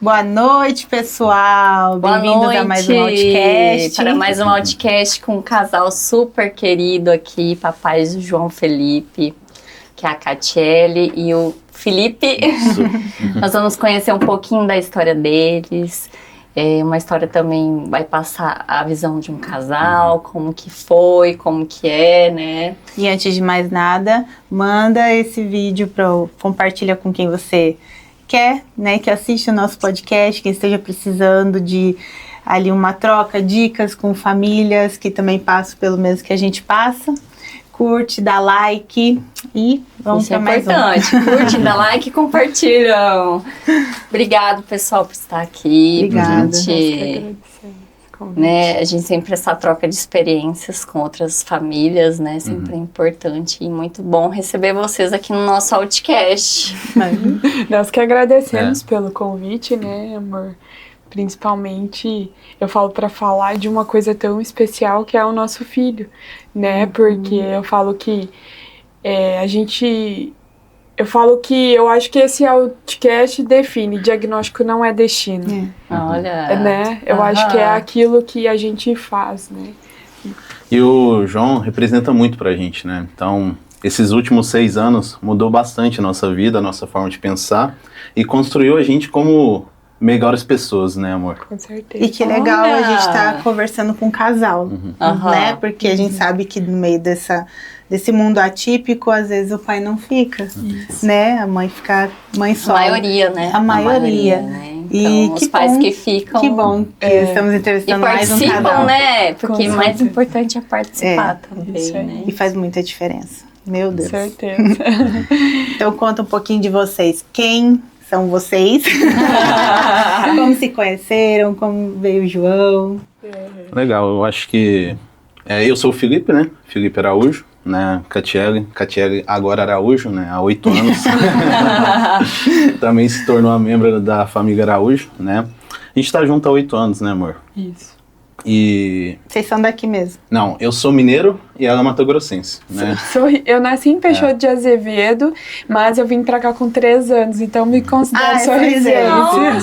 Boa noite, pessoal! Bem-vindos a mais um Outcast. Para mais um Outcast com um casal super querido aqui, papai do João Felipe, que é a Catiele e o Felipe. Nós vamos conhecer um pouquinho da história deles. Uma história também vai passar a visão de um casal, como que foi, como que é, né? E antes de mais nada, manda esse vídeo compartilha com quem você quer, né, que assiste o nosso podcast, quem esteja precisando de ali uma troca, dicas com famílias que também passam pelo mesmo que a gente passa. Curte, dá like e vamos para mais um. Isso é importante. Curte, dá like e compartilham. Obrigado, pessoal, por estar aqui. Obrigada. A gente sempre essa troca de experiências com outras famílias, né? Sempre é importante e muito bom receber vocês aqui no nosso Outcast. Nós que agradecemos pelo convite, né, amor? Principalmente, eu falo para falar de uma coisa tão especial que é o nosso filho, né? Porque eu falo que eu acho que esse Outcast define, diagnóstico não é destino. Olha, né? Eu acho que é aquilo que a gente faz, né? E o João representa muito pra gente, né? Então, esses últimos 6 anos mudou bastante a nossa vida, a nossa forma de pensar e construiu a gente como melhores pessoas, né, amor? Com certeza. E que legal a gente estar conversando com um casal, né? Porque a gente sabe que no meio desse mundo atípico, às vezes o pai não fica, né? A mãe fica só. A maioria, né? A maioria. Né? E então, os pais que ficam. Que bom que estamos entrevistando mais um casal. Né? Porque o mais importante é participar também, né? E faz muita diferença. Meu Deus. Com certeza. Então conta um pouquinho de vocês. Quem são vocês? Como se conheceram? Como veio o João? Legal, eu acho que eu sou o Felipe, né? Felipe Araújo, né? Catiele agora Araújo, né? Há 8 anos. Também se tornou uma membro da família Araújo, né? A gente tá junto há 8 anos, né, amor? Isso. E... Vocês são daqui mesmo? Não, eu sou mineiro e ela é matogrossense, né? Eu nasci em Peixoto de Azevedo, mas eu vim pra cá com 3 anos, então me considero sorrisense.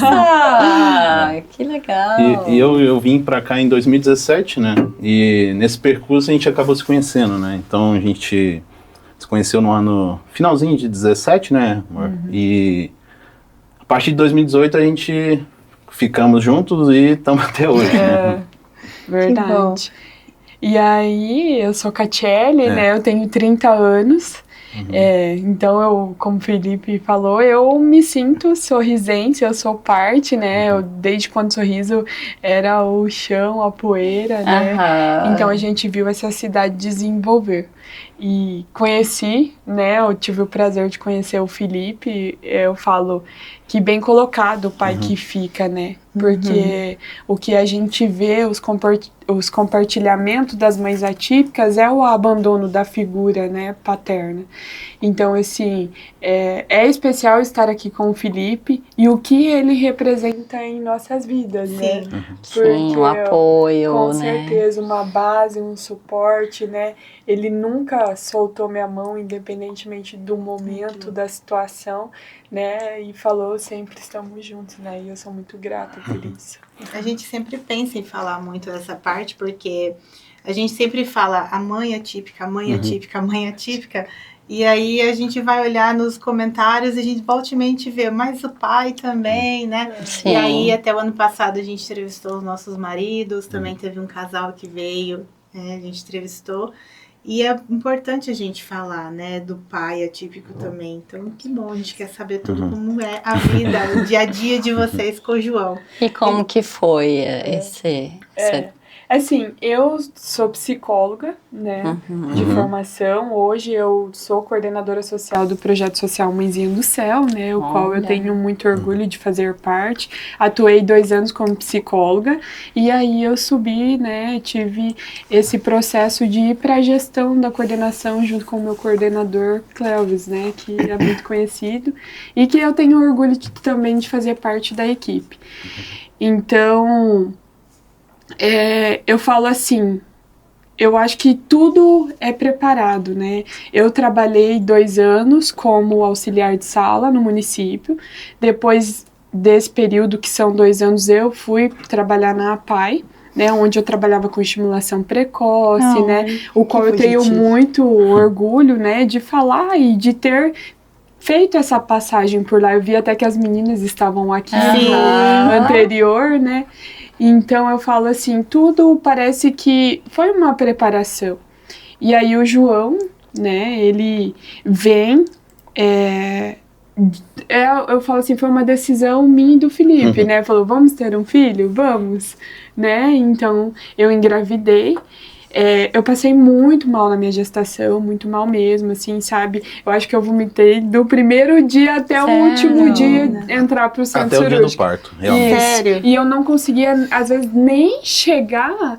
Nossa, que legal! E eu vim pra cá em 2017, né? E nesse percurso a gente acabou se conhecendo, né? Então a gente se conheceu no ano finalzinho de 17, né, amor? E a partir de 2018 a gente ficamos juntos e estamos até hoje, né? Verdade. E aí, eu sou Catiele, né? Eu tenho 30 anos. Então, como o Felipe falou, eu me sinto sorrisense, eu sou parte, né? Desde quando o sorriso era o chão, a poeira, né? Então, a gente viu essa cidade desenvolver. E conheci, né? Eu tive o prazer de conhecer o Felipe. Eu falo que bem colocado o pai que fica, né? Porque o que a gente vê, os compartilhamentos das mães atípicas é o abandono da figura, né, paterna. Então, assim, é especial estar aqui com o Felipe e o que ele representa em nossas vidas, né? Sim, um apoio, com né? certeza, uma base, um suporte, né? Ele nunca soltou minha mão, independentemente do momento, da situação, né? E falou, sempre estamos juntos, né? E eu sou muito grata por isso. A gente sempre pensa em falar muito dessa parte, porque a gente sempre fala a mãe atípica, a mãe atípica, a mãe atípica, e aí a gente vai olhar nos comentários e a gente volta e mente vê, mas o pai também, né? Sim. E aí até o ano passado a gente entrevistou os nossos maridos, também teve um casal que veio, né? A gente entrevistou. E é importante a gente falar, né, do pai atípico também. Então, que bom, a gente quer saber tudo como é a vida, o dia a dia de vocês com o João. E como que foi esse... Assim, eu sou psicóloga, né, de formação. Hoje eu sou coordenadora social do Projeto Social Mãezinha do Céu, né, o qual eu tenho muito orgulho de fazer parte. Atuei 2 anos como psicóloga e aí eu subi, né, tive esse processo de ir para a gestão da coordenação junto com o meu coordenador, Cleuvis, né, que é muito conhecido e que eu tenho orgulho também de fazer parte da equipe. Então... eu falo assim, eu acho que tudo é preparado, né? Eu trabalhei 2 anos como auxiliar de sala no município, depois desse período, que são 2 anos, eu fui trabalhar na APAE, né, onde eu trabalhava com estimulação precoce, né, o qual eu tenho muito orgulho, né, de falar e de ter feito essa passagem por lá. Eu vi até que as meninas estavam aqui no anterior, né, então eu falo assim, tudo parece que foi uma preparação. E aí o João, né, ele vem, eu falo assim, foi uma decisão minha e do Felipe, né, falou, vamos ter um filho? Vamos, né, então eu engravidei. Eu passei muito mal na minha gestação, muito mal mesmo, assim, sabe? Eu acho que eu vomitei do primeiro dia até o último dia entrar pro centro cirúrgico. Até o dia do parto, realmente. Sério? E eu não conseguia, às vezes, nem chegar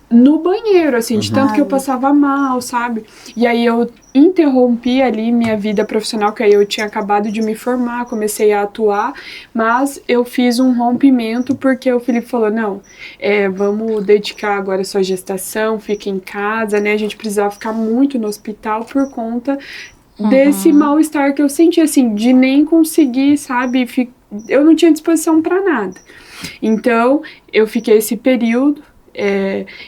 no banheiro, assim, de tanto que eu passava mal, sabe? E aí eu interrompi ali minha vida profissional, que aí eu tinha acabado de me formar, comecei a atuar, mas eu fiz um rompimento porque o Felipe falou, não, vamos dedicar agora a sua gestação, fica em casa, né? A gente precisava ficar muito no hospital por conta desse mal-estar que eu senti, assim, de nem conseguir, sabe? Eu não tinha disposição para nada. Então, eu fiquei esse período.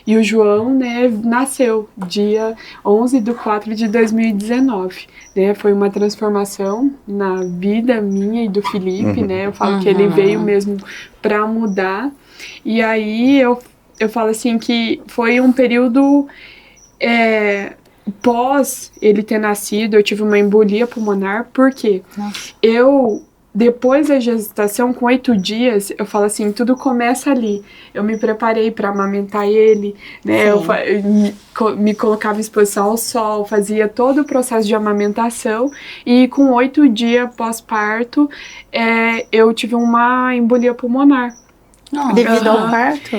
E o João, né, nasceu dia 11/4/2019, né, foi uma transformação na vida minha e do Felipe, né, eu falo que ele veio mesmo para mudar, e aí eu falo assim que foi um período pós ele ter nascido, eu tive uma embolia pulmonar, porque depois da gestação, com 8 dias, eu falo assim, tudo começa ali. Eu me preparei para amamentar ele, né? Eu me colocava em exposição ao sol, fazia todo o processo de amamentação. E com 8 dias pós-parto, eu tive uma embolia pulmonar. Devido ao parto?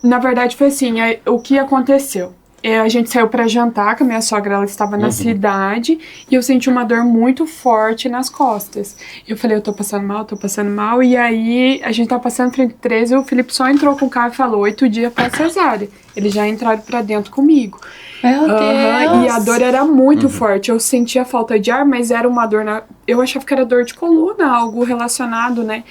Na verdade foi assim, o que aconteceu? A gente saiu para jantar, que a minha sogra ela estava na cidade, e eu senti uma dor muito forte nas costas. Eu falei, eu tô passando mal, e aí a gente tá passando frente 13, o Felipe só entrou com o carro e falou, 8 dias pra cesárea. Eles já entraram pra dentro comigo. Meu Deus! E a dor era muito forte, eu sentia falta de ar, mas era uma dor, eu achava que era dor de coluna, algo relacionado, né?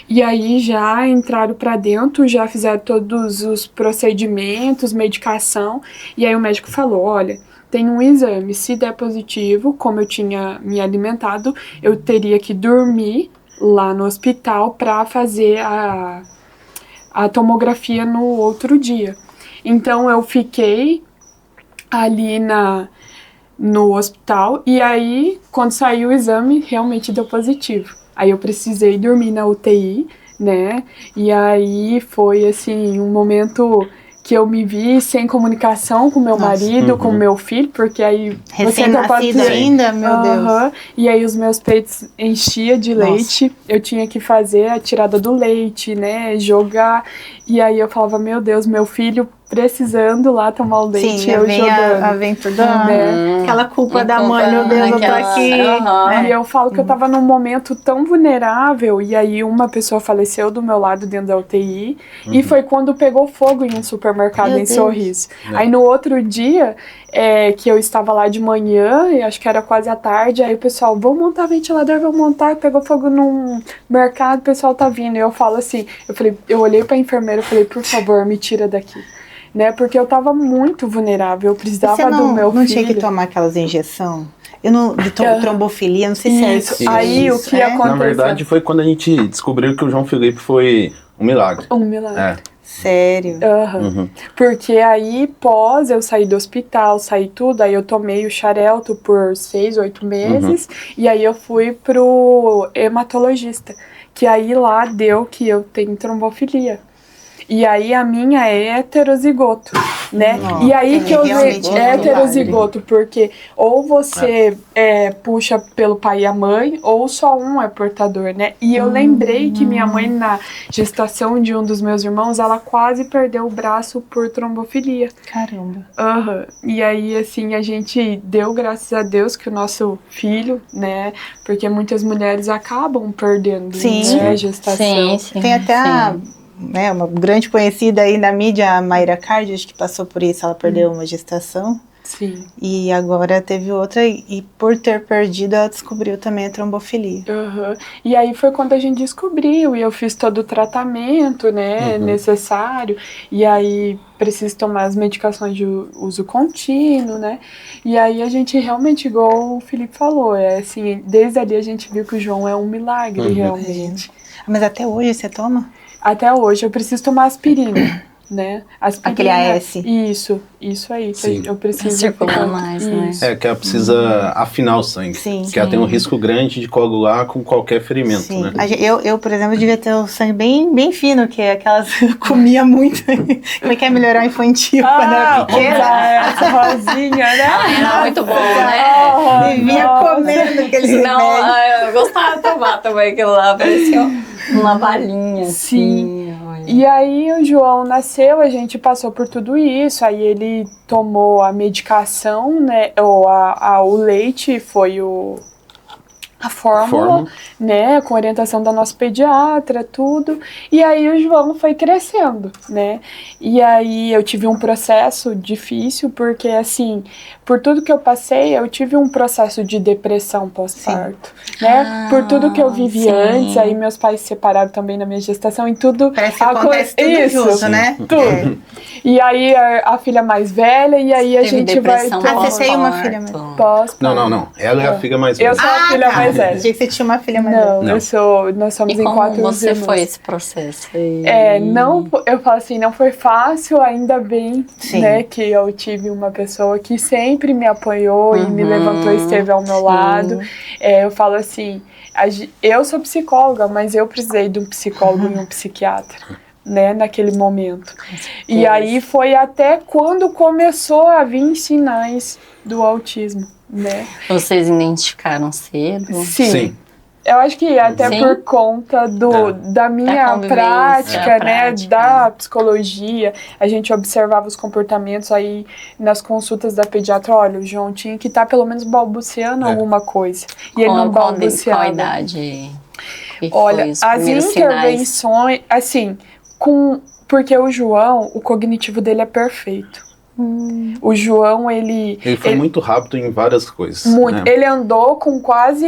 E aí já entraram pra dentro, já fizeram todos os procedimentos, medicação, e aí o médico falou, olha, tem um exame, se der positivo, como eu tinha me alimentado, eu teria que dormir lá no hospital pra fazer a tomografia no outro dia. Então eu fiquei ali no hospital, e aí quando saiu o exame realmente deu positivo. Aí eu precisei dormir na UTI, né, e aí foi assim um momento que eu me vi sem comunicação com meu marido, com meu filho, porque aí... Recém-nascido ainda, meu Deus. E aí os meus peitos enchiam de leite, eu tinha que fazer a tirada do leite, né, jogar, e aí eu falava, meu Deus, meu filho precisando lá tomar o leite, sim, eu jogando. A aventura, né? Aquela culpa da mãe, meu Deus, eu tô aqui. E eu falo que eu tava num momento tão vulnerável, e aí uma pessoa faleceu do meu lado dentro da UTI, e foi quando pegou fogo em um supermercado em Sorriso. Aí no outro dia, que eu estava lá de manhã, e acho que era quase à tarde, aí o pessoal, vamos montar ventilador, vamos montar, pegou fogo num mercado, o pessoal tá vindo, e eu falo assim, eu olhei pra enfermeira e falei, por favor, me tira daqui. Né, porque eu tava muito vulnerável, eu precisava do meu filho. Não tinha que tomar aquelas injeções? De trombofilia, não sei se é isso. Aí o que aconteceu? Na verdade foi quando a gente descobriu que o João Felipe foi um milagre. Um milagre. Sério? Porque aí, pós eu sair do hospital, sair tudo, aí eu tomei o Xarelto por 6, 8 meses, e aí eu fui pro hematologista, que aí lá deu que eu tenho trombofilia. E aí a minha é heterozigoto, né? E aí que eu vejo heterozigoto, porque ou você puxa pelo pai e a mãe, ou só um é portador, né? E eu lembrei que minha mãe, na gestação de um dos meus irmãos, ela quase perdeu o braço por trombofilia. Caramba. E aí, assim, a gente deu graças a Deus que o nosso filho, né? Porque muitas mulheres acabam perdendo, né, a gestação. Sim. Tem até uma grande conhecida aí na mídia, a Mayra Cardi, acho que passou por isso, ela perdeu uma gestação. Sim. E agora teve outra, e por ter perdido, ela descobriu também a trombofilia. E aí foi quando a gente descobriu, e eu fiz todo o tratamento, né, necessário, e aí preciso tomar as medicações de uso contínuo, né, e aí a gente realmente, igual o Felipe falou, assim, desde ali a gente viu que o João é um milagre, realmente. Mas até hoje você toma? Até hoje eu preciso tomar aspirina. Né? Aquele AS. Isso aí. Sim. Eu preciso circular mais, né? Que ela precisa afinar o sangue. Sim. Que ela tem um risco grande de coagular com qualquer ferimento, Sim. né? Eu, por exemplo, devia ter o sangue bem fino, que é aquelas comia muito. Como é que é melhorar infantil quando era pequena? Essa rosinha, né? Não, muito bom, né? Vivia comendo aqueles remédios. Eu gostava de tomar também aquilo lá, parecia uma balinha. Sim. Assim, E aí o João nasceu, a gente passou por tudo isso, aí ele tomou a medicação, né, ou o leite, foi a fórmula, né, com orientação da nossa pediatra, tudo, e aí o João foi crescendo, né, e aí eu tive um processo difícil, porque assim, por tudo que eu passei, eu tive um processo de depressão pós-parto, né, por tudo que eu vivi antes, aí meus pais se separaram também na minha gestação, e tudo... Parece que acontece tudo junto, né? Tudo. E aí a filha mais velha, e aí a gente vai... Você tem uma filha mais velha? Não. Ela é a filha mais velha. Eu sou a filha mais velha. Achei que você tinha uma filha mais velha. Não, nós somos em 4 irmãos. E como você foi esse processo? Eu falo assim, não foi fácil, ainda bem, né, que eu tive uma pessoa que sempre me apoiou e me levantou e esteve ao meu lado. Eu falo assim, eu sou psicóloga, mas eu precisei de um psicólogo e um psiquiatra, né, naquele momento. E aí foi até quando começou a vir sinais do autismo, né? Vocês identificaram cedo? Sim. Eu acho que até por conta da minha prática, né, da psicologia, a gente observava os comportamentos aí nas consultas da pediatra. Olha, o João tinha que estar pelo menos balbuciando alguma coisa. E ele não balbuciava. Qual idade? Olha, as intervenções, assim, porque o João, o cognitivo dele é perfeito. O João, ele foi muito rápido em várias coisas. Muito. Né? Ele andou com quase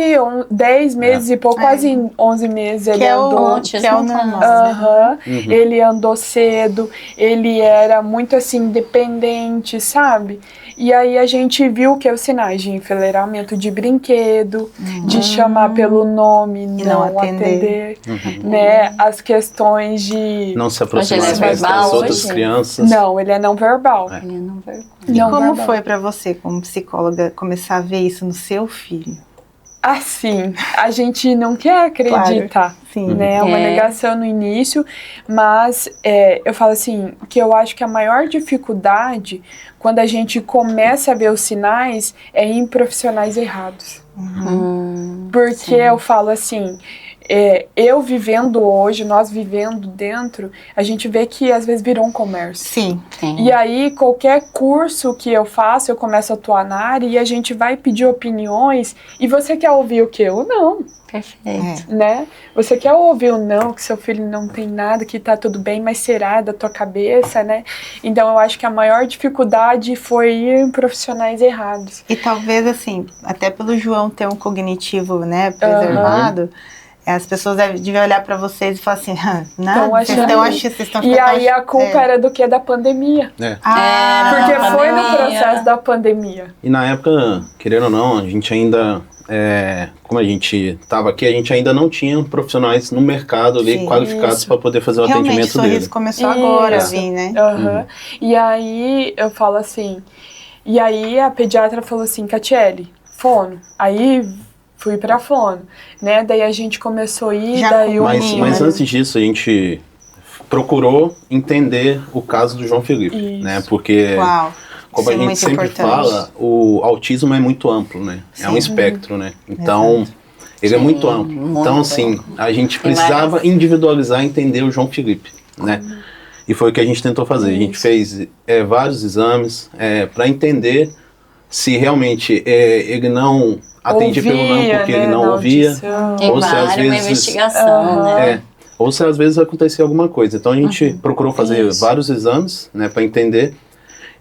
10 meses e pouco, quase 11 meses. Ele andou. Que é o normal. Ele andou cedo, ele era muito assim, independente, sabe? E aí a gente viu que os sinais de enfileiramento de brinquedo, de chamar pelo nome, não atender, né? As questões de... Não se aproximar das outras crianças. Não, ele é não verbal. E como foi pra você, como psicóloga, começar a ver isso no seu filho? Assim, a gente não quer acreditar, né? É uma negação no início, mas eu falo assim, que eu acho que a maior dificuldade, quando a gente começa a ver os sinais, é em profissionais errados. Porque eu falo assim... eu vivendo hoje, nós vivendo dentro, a gente vê que às vezes virou um comércio. Sim. E aí, qualquer curso que eu faço, eu começo a atuar na área e a gente vai pedir opiniões. E você quer ouvir o quê? O não. Perfeito. Né? Você quer ouvir o não, que seu filho não tem nada, que tá tudo bem, mas será da tua cabeça, né? Então, eu acho que a maior dificuldade foi ir em profissionais errados. E talvez, assim, até pelo João ter um cognitivo, né, preservado... As pessoas deviam olhar pra vocês e falar assim, vocês estão E aí a culpa era do que? Da pandemia. Porque foi no processo da pandemia. E na época, querendo ou não, a gente ainda, como a gente estava aqui, a gente ainda não tinha profissionais no mercado ali qualificados para poder fazer o atendimento dele. Realmente, o sorriso começou agora a vir, né? E aí eu falo assim, e aí a pediatra falou assim, Catiele, fono. Aí... fui pra fono, né? Daí a gente começou a ir, Mas antes disso, a gente procurou entender o caso do João Felipe, né? Porque, como a gente sempre fala, o autismo é muito amplo, né? É um espectro, né? Então, ele é muito amplo. Então, assim, a gente precisava individualizar e entender o João Felipe, né? E foi o que a gente tentou fazer. A gente fez vários exames para entender se realmente ele não... atendia pelo não porque ele não ouvia, ou se às vezes uma investigação, né? Ou se às vezes acontecia alguma coisa. Então a gente procurou fazer vários exames, né, para entender.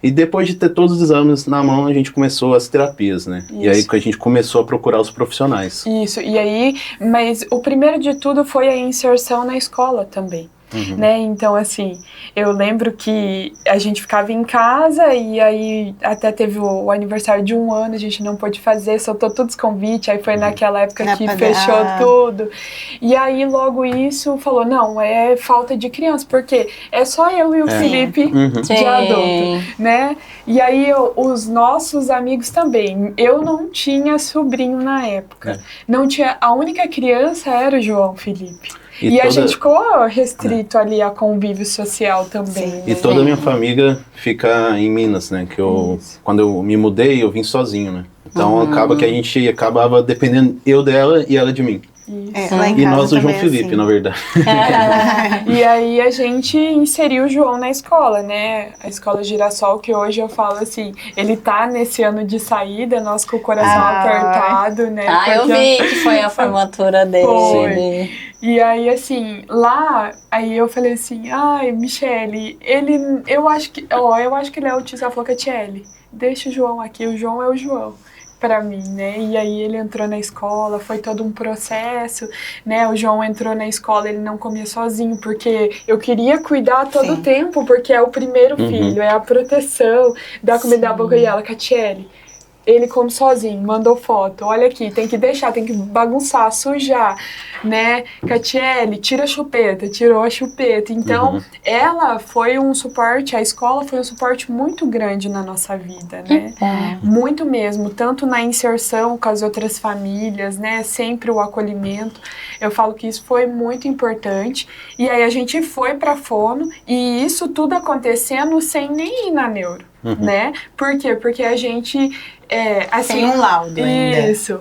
E depois de ter todos os exames na mão, a gente começou as terapias, né? Isso. E aí que a gente começou a procurar os profissionais. Isso, e aí, mas o primeiro de tudo foi a inserção na escola também. Né? Então, assim, eu lembro que a gente ficava em casa e aí até teve o aniversário de 1 ano, a gente não pôde fazer, soltou todos os convites, aí foi naquela época que fechou tudo. E aí, logo isso, falou, não, é falta de criança, porque é só eu e o Felipe de adulto, né? E aí, os nossos amigos também. Eu não tinha sobrinho na época. Não tinha, a única criança era o João Felipe. E a gente ficou restrito ali a convívio social também. Né? E toda a minha família fica em Minas, né? Que quando eu me mudei, eu vim sozinho, né? Então acaba que a gente acabava dependendo eu dela e ela de mim. Lá em E casa nós do João também, Felipe, assim. na verdade. E aí a gente inseriu o João na escola, né? A Escola Girassol, que hoje eu falo assim, ele tá nesse ano de saída, nós com o coração apertado, né? Eu vi que foi a formatura dele. Foi. E aí, assim, lá, aí eu falei assim, ai, Michele, eu acho que ele é autista. Ela falou, Catiele, deixa o João aqui, o João é o João. Pra mim, né? E aí ele entrou na escola, foi todo um processo, né? O João entrou na escola, ele não comia sozinho, porque eu queria cuidar todo o tempo, porque é o primeiro filho, é a proteção, dar comida na boca. E ela, Catiele, ele come sozinho, mandou foto, olha aqui, tem que deixar, tem que bagunçar, sujar, né? Catiele, tira a chupeta, tirou a chupeta. Então, ela foi um suporte, a escola foi um suporte muito grande na nossa vida, né? Muito mesmo, tanto na inserção com as outras famílias, né? Sempre o acolhimento. Eu falo que isso foi muito importante. E aí a gente foi pra Fono, e isso tudo acontecendo sem nem ir na neuro, né? Por quê? Porque a gente... assim, tem um laudo ainda. Isso.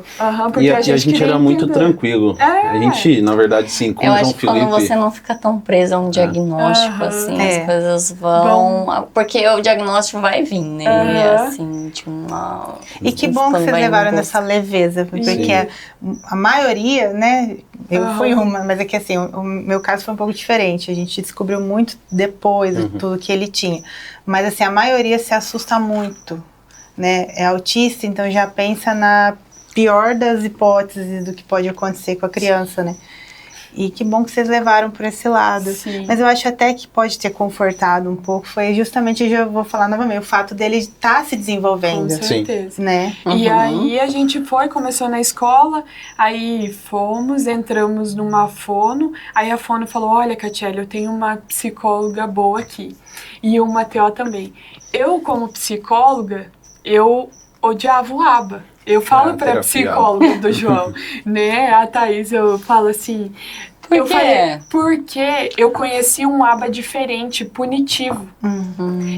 Porque E a gente era muito tranquilo. A gente, na verdade, sim, como eu João acho que Felipe... quando você não fica tão preso a um diagnóstico, assim, as coisas vão... Porque o diagnóstico vai vir, né? Assim, de uma... E que bom que vocês levaram nessa leveza, porque a maioria, né? Eu fui uma, mas é que assim, o meu caso foi um pouco diferente. A gente descobriu muito depois de tudo que ele tinha. Mas assim, a maioria se assusta muito, né? É autista, então já pensa na pior das hipóteses do que pode acontecer com a criança, né? E que bom que vocês levaram por esse lado. Sim. Mas eu acho até que pode ter confortado um pouco, foi justamente, eu já vou falar novamente, o fato dele estar se desenvolvendo. Com certeza. Né? E aí a gente começou na escola, aí entramos numa fono, aí a fono falou, olha, Catiele, eu tenho uma psicóloga boa aqui, e uma TO também. Eu, como psicóloga, eu odiava o ABA. Eu falo pra psicóloga do João, né? A Thaís, eu falo assim... Por quê? Falei, porque eu conheci um ABA diferente, punitivo.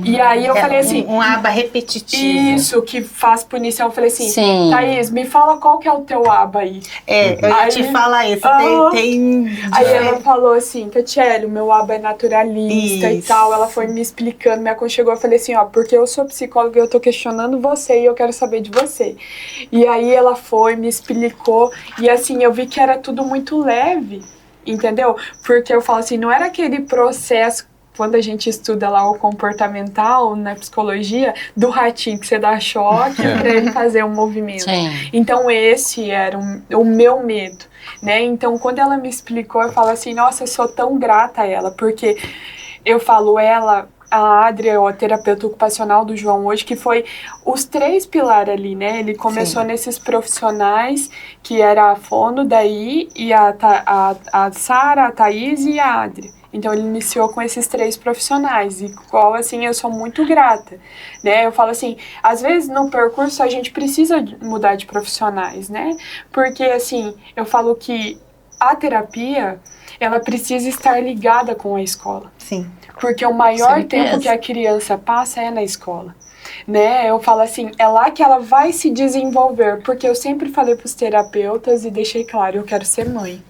E aí eu falei assim... Um ABA repetitivo. Isso, que faz punição. Eu falei assim, Thaís, me fala qual que é o teu ABA aí. Eu ia te falar isso. Tem... Aí ela falou assim, Catiele, o meu ABA é naturalista e tal. Ela foi me explicando, me aconchegou. Eu falei assim, porque eu sou psicóloga e eu tô questionando você e eu quero saber de você. E aí ela me explicou. E assim, eu vi que era tudo muito leve. Entendeu? Porque eu falo assim, não era aquele processo, quando a gente estuda lá o comportamental na psicologia, do ratinho que você dá choque para ele fazer um movimento. Então esse era o meu medo, né? Então quando ela me explicou, eu falo assim, nossa, eu sou tão grata a ela, porque eu falo, a Adri é o terapeuta ocupacional do João hoje, que foi os 3 pilares ali, né? Ele começou nesses profissionais, que era a Fono, daí, e a Sara, a Thaís e a Adri. Então, ele iniciou com esses 3 profissionais, e qual, assim, eu sou muito grata, né? Eu falo assim, às vezes no percurso a gente precisa mudar de profissionais, né? Porque, assim, eu falo que a terapia, ela precisa estar ligada com a escola. Sim. Porque o maior tempo que a criança passa é na escola, né? Eu falo assim, é lá que ela vai se desenvolver, porque eu sempre falei para os terapeutas e deixei claro, eu quero ser mãe.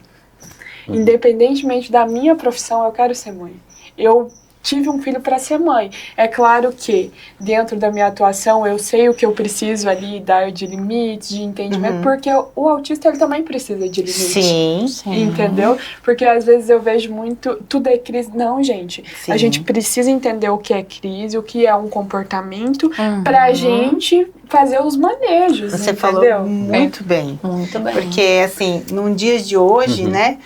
Independentemente da minha profissão, eu quero ser mãe. Eu tive um filho para ser mãe. É claro que dentro da minha atuação eu sei o que eu preciso ali dar de limites, de entendimento, porque o autista ele também precisa de limites. Sim. Entendeu? Porque às vezes eu vejo muito, tudo é crise. Não, gente. Sim. A gente precisa entender o que é crise, o que é um comportamento, pra gente fazer os manejos. Você entendeu? falou muito bem. Muito bem. Porque, assim, num dia de hoje, né?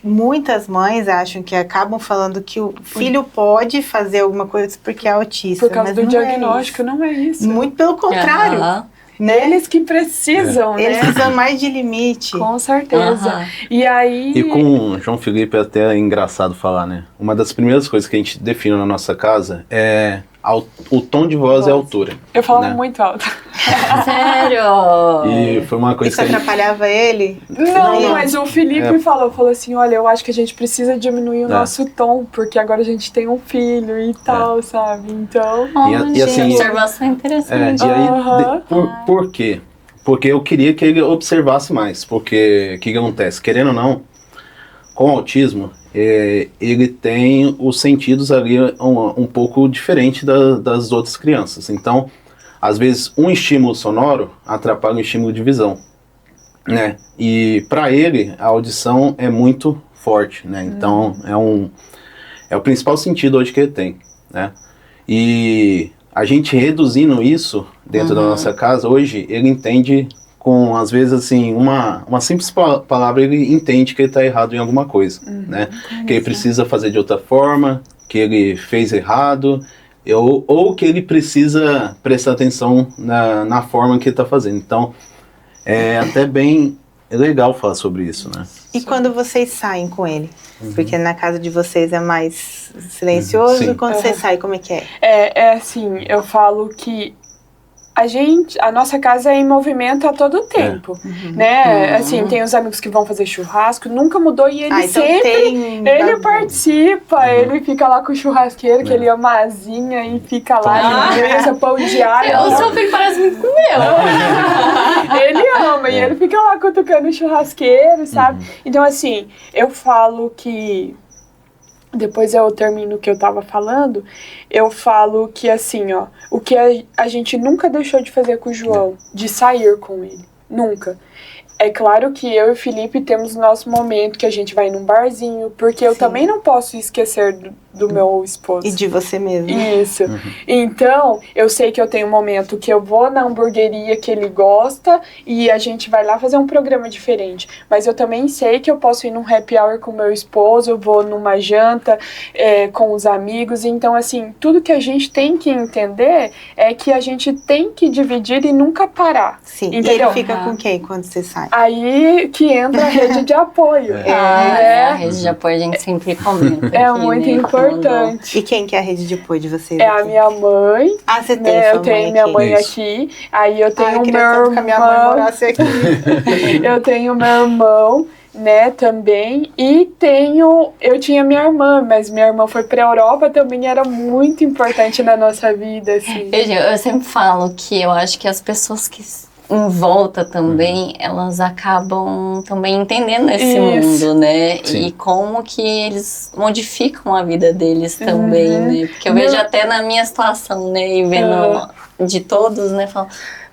Muitas mães acham que acabam falando que o filho pode fazer alguma coisa porque é autista. Por causa mas do não diagnóstico, não é isso. Muito pelo contrário. Né? Eles que precisam, né? Eles precisam mais de limite. Com certeza. E aí... E com o João Felipe é até engraçado falar, né? Uma das primeiras coisas que a gente define na nossa casa é o tom de voz e a altura. Eu falo né? muito alto. Sério? E foi uma coisa Isso que atrapalhava ele? Não, mas o Felipe falou assim, olha, eu acho que a gente precisa diminuir o nosso tom, porque agora a gente tem um filho e tal, sabe? Então... E assim, observação interessante. E aí, por quê? Porque eu queria que ele observasse mais, porque o que acontece? Querendo ou não, com o autismo, ele tem os sentidos ali um pouco diferente das outras crianças. Então, às vezes, um estímulo sonoro atrapalha o estímulo de visão, né? E para ele, a audição é muito forte, né? Então, é o principal sentido hoje que ele tem, né? E a gente reduzindo isso dentro da nossa casa, hoje, ele entende com, às vezes, assim, uma simples palavra, ele entende que ele está errado em alguma coisa, né? Que ele precisa fazer de outra forma, que ele fez errado, ou que ele precisa prestar atenção na forma que ele está fazendo. Então, é até bem legal falar sobre isso, né? E quando vocês saem com ele? Porque na casa de vocês é mais silencioso. Sim. Quando você sai, como é que é? É assim, eu falo que a nossa casa é em movimento a todo tempo, né? Assim, tem os amigos que vão fazer churrasco, nunca mudou e ele então sempre, ele participa, ele fica lá com o churrasqueiro, que ele ama asinha e fica lá, mesa, pão de alho. O seu filho parece muito com o meu. Ele ama, e ele fica lá cutucando o churrasqueiro, sabe? Então, assim, eu falo que... Depois eu termino o que eu tava falando, eu falo que assim, ó, o que a gente nunca deixou de fazer com o João, de sair com ele, nunca. É claro que eu e o Felipe temos o nosso momento que a gente vai num barzinho, porque eu também não posso esquecer do meu esposo. E de você mesmo. Isso. Então, eu sei que eu tenho um momento que eu vou na hamburgueria que ele gosta e a gente vai lá fazer um programa diferente. Mas eu também sei que eu posso ir num happy hour com meu esposo, eu vou numa janta com os amigos. Então, assim, tudo que a gente tem que entender é que a gente tem que dividir e nunca parar. Sim. Entendeu? E ele fica com quem quando você sai? Aí que entra a rede de apoio. A rede de apoio a gente sempre comenta. É aqui, muito né, importante. E quem que é a rede de apoio de vocês? É aqui? a minha mãe. Ah, você tem né? sua Eu tenho mãe minha aqui. mãe Isso. aqui. Aí eu tenho eu o queria meu tanto irmão. que a minha mãe morasse aqui. Eu tenho meu irmão, né, também. E eu tinha minha irmã, mas minha irmã foi pra Europa, também era muito importante na nossa vida, assim. Eu sempre falo que eu acho que as pessoas que em volta também, elas acabam também entendendo esse mundo, né? Sim. E como que eles modificam a vida deles também, né? Porque eu vejo até na minha situação, né? E vendo de todos, né?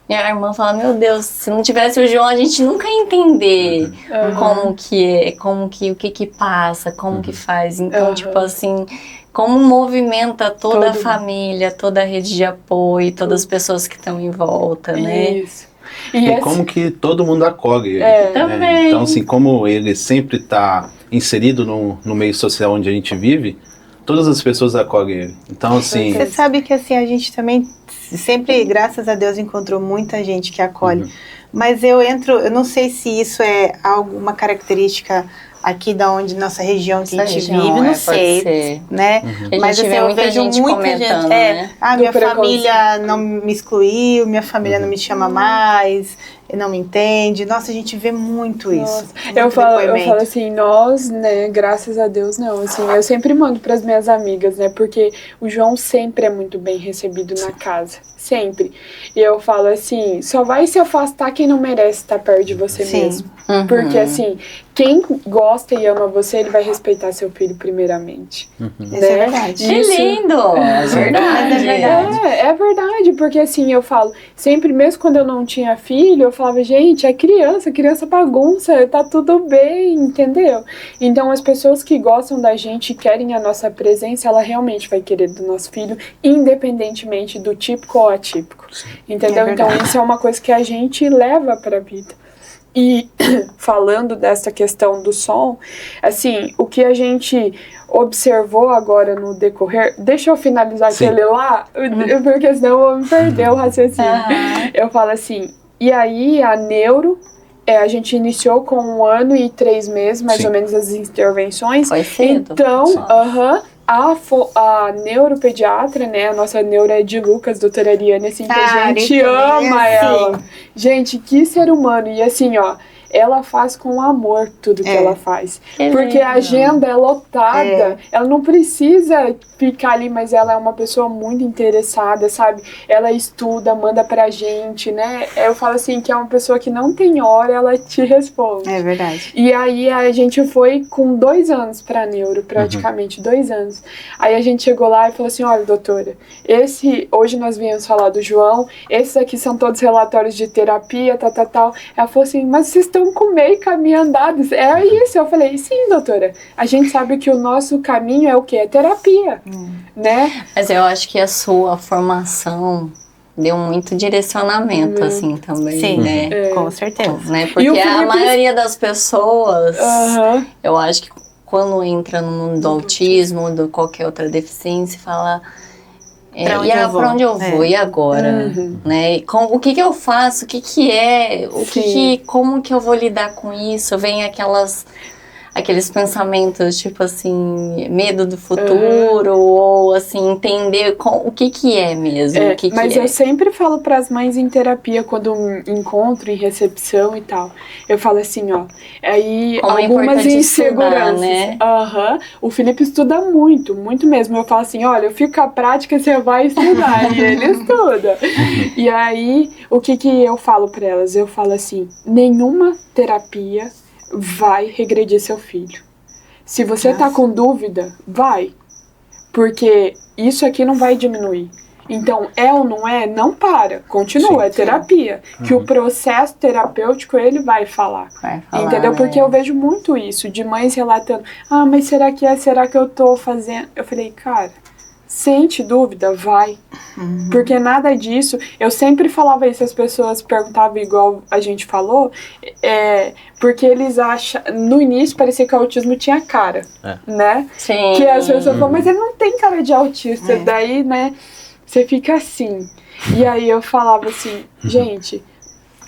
Minha irmã fala, meu Deus, se não tivesse o João, a gente nunca ia entender como que é, o que passa, como que faz. Então, tipo assim, como movimenta toda a família, toda a rede de apoio, todas as pessoas que estão em volta, né? Isso. E como que todo mundo acolhe ele, né? Também. Então, assim, como ele sempre está inserido no meio social onde a gente vive, todas as pessoas acolhem ele. Então, assim... Você sabe que, assim, a gente também sempre, graças a Deus, encontrou muita gente que acolhe. Mas eu não sei se isso é alguma característica aqui da onde nossa região que a gente vive, não sei, né? Mas assim, eu vejo muita gente, né? minha família não me excluiu, minha família não me chama mais, não me entende. Nossa, a gente vê muito isso. Muito Eu falo depoimento. assim, nós, né, graças a Deus, não, assim, eu sempre mando pras minhas amigas, né, porque o João sempre é muito bem recebido na casa, sempre. E eu falo assim, só vai se afastar quem não merece estar perto de você Sim. mesmo. Porque, assim, quem gosta e ama você, ele vai respeitar seu filho primeiramente. Isso é verdade. Que lindo! É verdade. Mas é verdade. É verdade, porque assim, eu falo, sempre mesmo quando eu não tinha filho, eu falava, gente, é criança bagunça, tá tudo bem, entendeu? Então as pessoas que gostam da gente e querem a nossa presença, ela realmente vai querer do nosso filho, independentemente do típico ou atípico, entendeu? É Então verdade. isso é uma coisa que a gente leva pra vida. E falando dessa questão do som, assim, o que a gente observou agora no decorrer, deixa eu finalizar Sim. aquele lá, porque senão eu vou me perder o raciocínio. Eu falo assim, e aí a neuro, a gente iniciou com 1 ano e 3 meses, mais Sim. ou menos, as intervenções. Foi cedo. Então, Sim. a neuropediatra, né, a nossa neuro é de Lucas, doutora Ariane, assim, que a gente Ariane também, ama assim. ela. Gente, que ser humano. E assim, ó, ela faz com amor tudo que ela faz. Que Porque a lindo. agenda é lotada. Ela não precisa ficar ali, mas ela é uma pessoa muito interessada, sabe? Ela estuda, manda pra gente, né? Eu falo assim, que é uma pessoa que não tem hora, ela te responde. É verdade. E aí a gente foi com 2 anos pra neuro, praticamente, 2 anos. Aí a gente chegou lá e falou assim, olha, doutora, hoje nós viemos falar do João, esses aqui são todos relatórios de terapia, tal. Ela falou assim, mas vocês estão com meio caminho andado, é isso? Eu falei, sim, doutora, a gente sabe que o nosso caminho é o quê? É terapia, né? Mas eu acho que a sua formação deu muito direcionamento, assim, também, Sim, né? com certeza. Né? E Porque o a Felipe- maioria das pessoas, Aham. eu acho que quando entra no mundo do autismo, de qualquer outra deficiência, fala... Pra onde eu vou? pra onde eu vou? E agora? Né? E o que eu faço? O que é? Como que eu vou lidar com isso? Vem aqueles pensamentos, tipo assim, medo do futuro, ou assim, entender o que é mesmo. Mas eu sempre falo para as mães em terapia, quando encontro em recepção e tal, eu falo assim, ó, aí Como é algumas importante inseguranças. estudar, né? O Felipe estuda muito, muito mesmo. Eu falo assim, olha, eu fico com a prática, você vai estudar, e ele estuda. E aí, o que eu falo para elas? Eu falo assim, nenhuma terapia vai regredir seu filho. Se você tá com dúvida, vai. Porque isso aqui não vai diminuir. Então, é ou não é? Não para. Continua, Sim. é terapia. Que o processo terapêutico, ele vai falar. Entendeu? né? Porque eu vejo muito isso, de mães relatando, mas será que é? Será que eu tô fazendo? Eu falei, cara, sente dúvida, vai. Porque nada disso, eu sempre falava isso, as pessoas perguntavam igual a gente falou, porque eles acham, no início parecia que o autismo tinha cara, né? Sim. Que as pessoas falam, mas ele não tem cara de autista, daí, né, você fica assim. E aí eu falava assim, gente,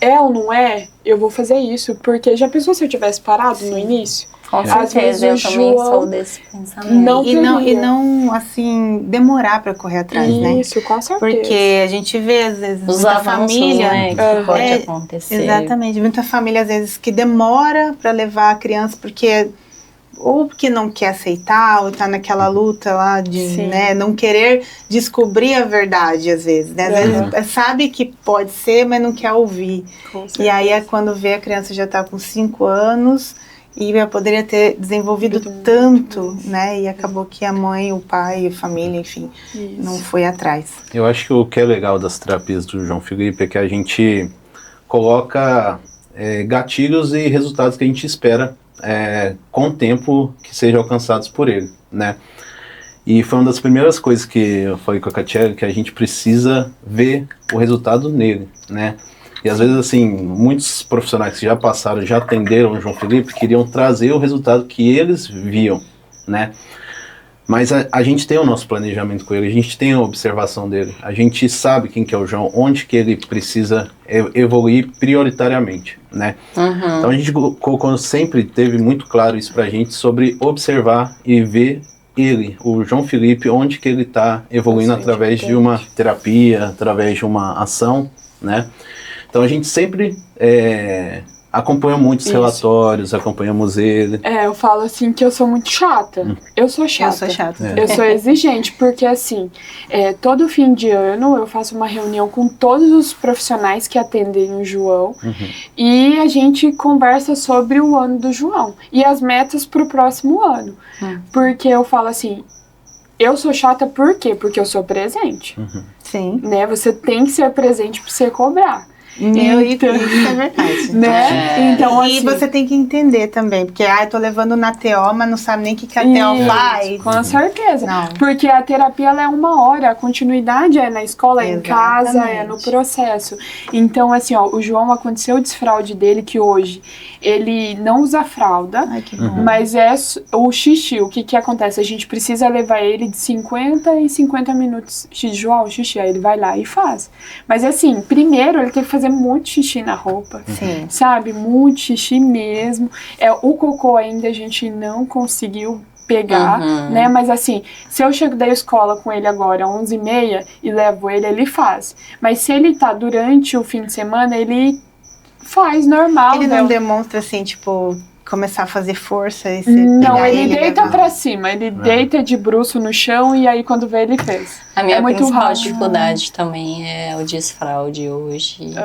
é ou não é, eu vou fazer isso, porque já pensou se eu tivesse parado no início? Com Às vezes certeza, eu o também João sou desse pensamento. não E não, assim, demorar pra correr atrás, né? Isso, com certeza. Porque a gente vê, às vezes, Os muita avanços, família... né, que pode acontecer. Exatamente. Muita família, às vezes, que demora pra levar a criança porque... Ou porque não quer aceitar, ou tá naquela luta lá de, né, não querer descobrir a verdade, às vezes, né? Às vezes sabe que pode ser, mas não quer ouvir. E aí é quando vê a criança já tá com 5 anos... E eu poderia ter desenvolvido tanto, né? E acabou que a mãe, o pai, a família, enfim, não foi atrás. Eu acho que o que é legal das terapias do João Felipe é que a gente coloca gatilhos e resultados que a gente espera com o tempo que sejam alcançados por ele, né? E foi uma das primeiras coisas que eu falei com a Katia, que a gente precisa ver o resultado nele, né? E às vezes, assim, muitos profissionais que já passaram, já atenderam o João Felipe, queriam trazer o resultado que eles viam, né? Mas a gente tem o nosso planejamento com ele, a gente tem a observação dele, a gente sabe quem que é o João, onde que ele precisa evoluir prioritariamente, né? Então a gente sempre teve muito claro isso pra gente, sobre observar e ver ele, o João Felipe, onde que ele está evoluindo através de uma terapia, através de uma ação, né? Então Então a gente sempre acompanha muitos relatórios, acompanhamos ele. Eu falo assim que eu sou muito chata. Eu sou chata. Eu sou exigente, porque assim, todo fim de ano eu faço uma reunião com todos os profissionais que atendem o João e a gente conversa sobre o ano do João e as metas para o próximo ano. Porque eu falo assim, eu sou chata por quê? Porque eu sou presente. Sim. Né? Você tem que ser presente para você cobrar. Isso é verdade. Né? Então, assim, e você tem que entender também, porque eu tô levando na TO, mas não sabe nem o que a TO faz. Com certeza. Não. Porque a terapia ela é 1 hora, a continuidade é na escola, em casa, é no processo. Então, assim, o João aconteceu o desfraude dele, que hoje ele não usa fralda, mas é o xixi. O que acontece? A gente precisa levar ele de 50 em 50 minutos. João, xixi, aí ele vai lá e faz. Mas assim, primeiro ele tem que fazer muito xixi na roupa, sabe? Muito xixi mesmo. O cocô ainda a gente não conseguiu pegar, né? Mas assim, se eu chego da escola com ele agora, 11h30, e levo ele, ele faz. Mas se ele tá durante o fim de semana, ele faz normal. Ele não demonstra assim, tipo, começar a fazer força e não, ele deita pra cima, ele deita de bruço no chão e aí quando vê ele fez. A minha muito principal rápido. dificuldade também é o desfraude hoje.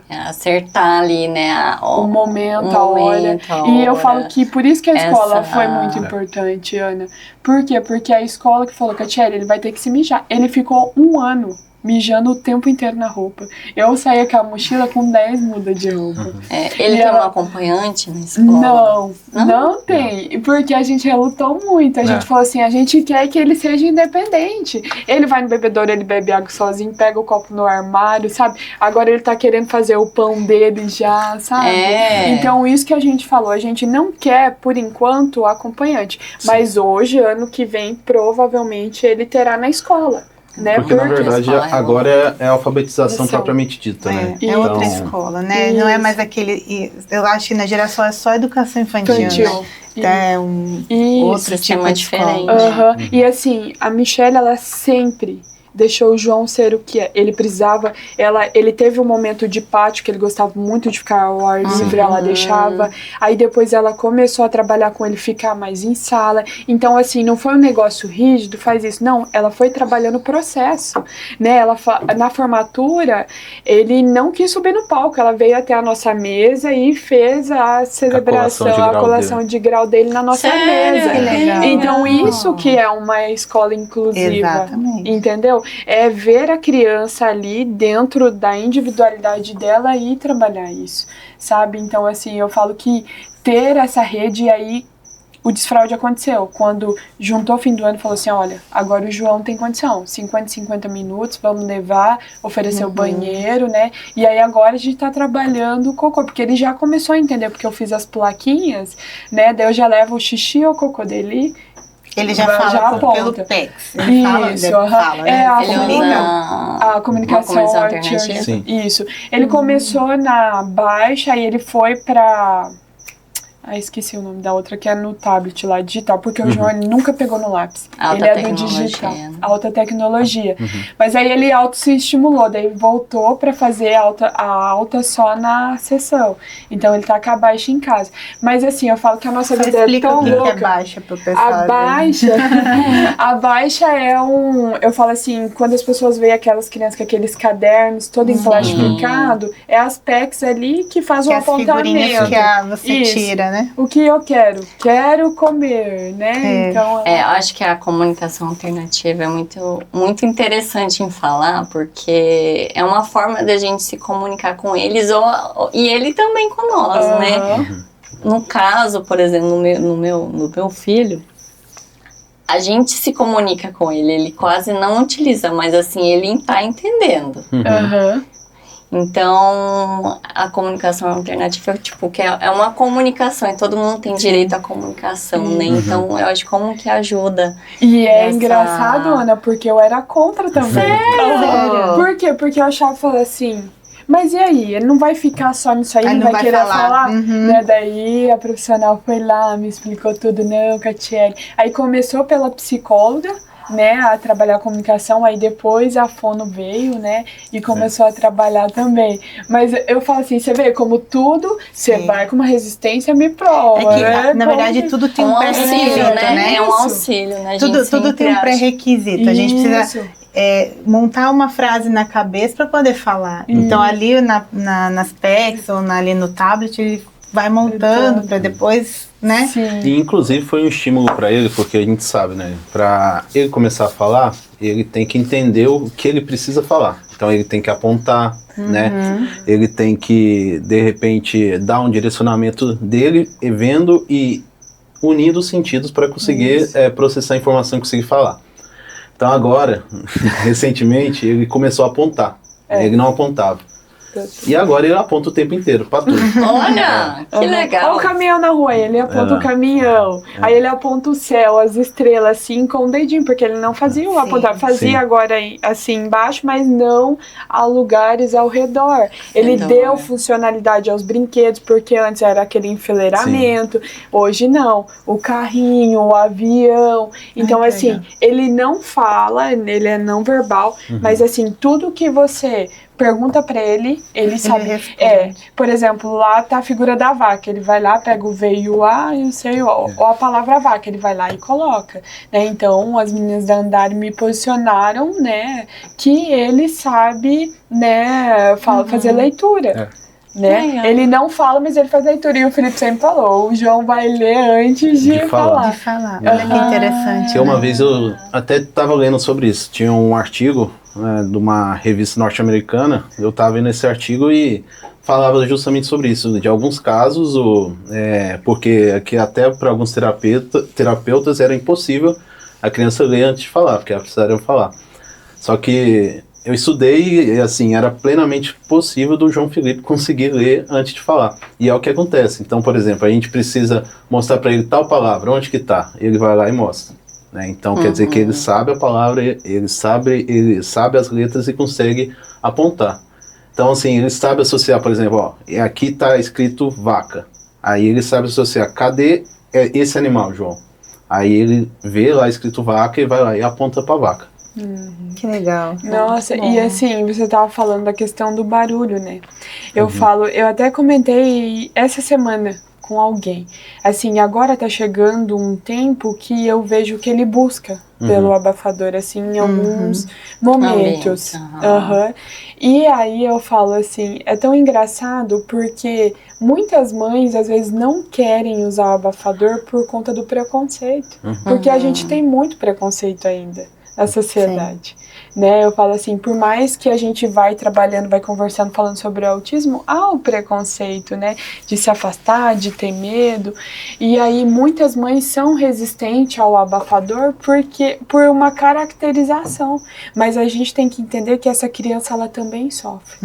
É acertar ali, né? O momento, a hora. E eu falo que por isso que a escola foi muito importante, Ana. Por quê? Porque a escola que falou, Catiele, ele vai ter que se mijar. Ele ficou 1 ano mijando o tempo inteiro na roupa. Eu saía com a mochila com 10 mudas de roupa. Ele tem um acompanhante na escola? Não tem. Porque a gente relutou muito. A gente falou assim, a gente quer que ele seja independente. Ele vai no bebedouro, ele bebe água sozinho, pega o copo no armário, sabe? Agora ele tá querendo fazer o pão dele já, sabe? Então isso que a gente falou, a gente não quer, por enquanto, o acompanhante. Mas hoje, ano que vem, provavelmente ele terá na escola. Né? Porque na verdade agora é a alfabetização propriamente dita, né? É outra escola, né? Não é mais aquele... Eu acho que na geração é só educação infantil. Né? Então é outro tipo de diferente. E assim, a Michelle, ela sempre deixou o João ser o que é. Ele precisava... Ele teve um momento de pátio, que ele gostava muito de ficar ao ar livre, ela deixava. Aí depois ela começou a trabalhar com ele, ficar mais em sala. Então, assim, não foi um negócio rígido, faz isso. Não, ela foi trabalhando o processo, né? Na formatura, ele não quis subir no palco. Ela veio até a nossa mesa e fez a celebração, a colação de grau dele na nossa mesa. Que legal. Então, isso que é uma escola inclusiva. Exatamente. Entendeu? É ver a criança ali dentro da individualidade dela e trabalhar isso, sabe? Então, assim, eu falo que ter essa rede, e aí o desfraude aconteceu. Quando juntou o fim do ano e falou assim, olha, agora o João tem condição, 50 minutos, vamos levar, oferecer o banheiro, né? E aí agora a gente tá trabalhando o cocô, porque ele já começou a entender, porque eu fiz as plaquinhas, né? Daí eu já levo o xixi ou o cocô dele. Ele já fala pelo PEX. Isso, a comunicação alternativa. Isso. Ele começou na baixa e ele foi pra... esqueci o nome da outra, que é no tablet lá, digital, porque o João ele nunca pegou no lápis. Ele é do digital, alta tecnologia. Mas aí ele auto se estimulou, daí voltou pra fazer a alta só na sessão. Então ele tá com a baixa em casa. Mas assim, eu falo que a nossa vida é tão louca. O que é baixa pro pessoal? A baixa é eu falo assim, quando as pessoas veem aquelas crianças com aqueles cadernos todo em plastificado, é as PECs ali que faz o apontamento. As figurinhas que você tira, né? O que eu quero comer, né? Então, eu acho que a comunicação alternativa é muito interessante em falar, porque é uma forma da gente se comunicar com eles e ele também com nós, né? No caso, por exemplo, no meu filho, a gente se comunica com ele quase não utiliza, mas assim, ele tá entendendo. Então, a comunicação alternativa, tipo, que é uma comunicação, e todo mundo tem direito à comunicação, né? Então, eu acho como que ajuda. E é engraçado, Ana, porque eu era contra também. Sério? Por quê? Porque eu achava, assim... Mas e aí? Ele não vai ficar só nisso aí, não vai querer falar? Né? Daí a profissional foi lá, me explicou tudo, não, Catiele. Aí começou pela psicóloga, né, a trabalhar a comunicação, aí depois a fono veio, né, e começou a trabalhar também. Mas eu falo assim, você vê como tudo, você vai com uma resistência, me prova, né? Na verdade, tudo tem um pré-requisito, né? É um auxílio, né, Tudo tem um pré-requisito. A gente precisa montar uma frase na cabeça para poder falar. Então, ali nas PECs ou ali no tablet, ele vai montando para depois, né? Sim. E inclusive foi um estímulo para ele, porque a gente sabe, né? Para ele começar a falar, ele tem que entender o que ele precisa falar. Então ele tem que apontar, né? Ele tem que, de repente, dar um direcionamento dele, vendo e unindo os sentidos para conseguir processar a informação e conseguir falar. Então agora, recentemente, ele começou a apontar. Ele não apontava. E agora ele aponta o tempo inteiro, pra tudo. Olha, que legal. Olha o caminhão na rua, ele aponta o caminhão. Aí ele aponta o céu, as estrelas, assim, com o dedinho, porque ele não fazia o apontar. Fazia agora, assim, embaixo, mas não a lugares ao redor. Ele deu funcionalidade aos brinquedos, porque antes era aquele enfileiramento. Hoje não. O carrinho, o avião. Então, assim, ele não fala, ele é não verbal, mas, assim, tudo que você pergunta pra ele sabe. Por exemplo, lá tá a figura da vaca, ele vai lá, pega o V e o A e o C e o O, ou a palavra vaca, ele vai lá e coloca, né? Então, as meninas da Andar me posicionaram, né, que ele sabe, né, fazer leitura. Né? Ele não fala, mas ele faz leitura. E o Felipe sempre falou, o João vai ler antes de falar. Olha que interessante. Uma vez eu até estava lendo sobre isso. Tinha um artigo de uma revista norte-americana. Eu estava vendo esse artigo e falava justamente sobre isso. De alguns casos, porque aqui até para alguns terapeutas era impossível a criança ler antes de falar, porque ela precisaria falar. Só que eu estudei e, assim, era plenamente possível do João Felipe conseguir ler antes de falar. E é o que acontece. Então, por exemplo, a gente precisa mostrar para ele tal palavra, onde que tá? Ele vai lá e mostra. Né? Então, quer dizer que ele sabe a palavra, ele sabe as letras e consegue apontar. Então, assim, ele sabe associar, por exemplo, aqui tá escrito vaca. Aí ele sabe associar, cadê esse animal, João? Aí ele vê lá escrito vaca e vai lá e aponta pra vaca. Que legal. Nossa, e assim, você tava falando da questão do barulho, né? Eu até comentei essa semana com alguém. Assim, agora tá chegando um tempo que eu vejo que ele busca pelo abafador, assim, em alguns momentos. E aí eu falo assim, é tão engraçado porque muitas mães às vezes não querem usar o abafador por conta do preconceito. Porque a gente tem muito preconceito ainda na sociedade, né? Eu falo assim, por mais que a gente vai trabalhando, vai conversando, falando sobre o autismo, há o preconceito, né? De se afastar, de ter medo. E aí muitas mães são resistentes ao abafador por uma caracterização. Mas a gente tem que entender que essa criança, ela também sofre.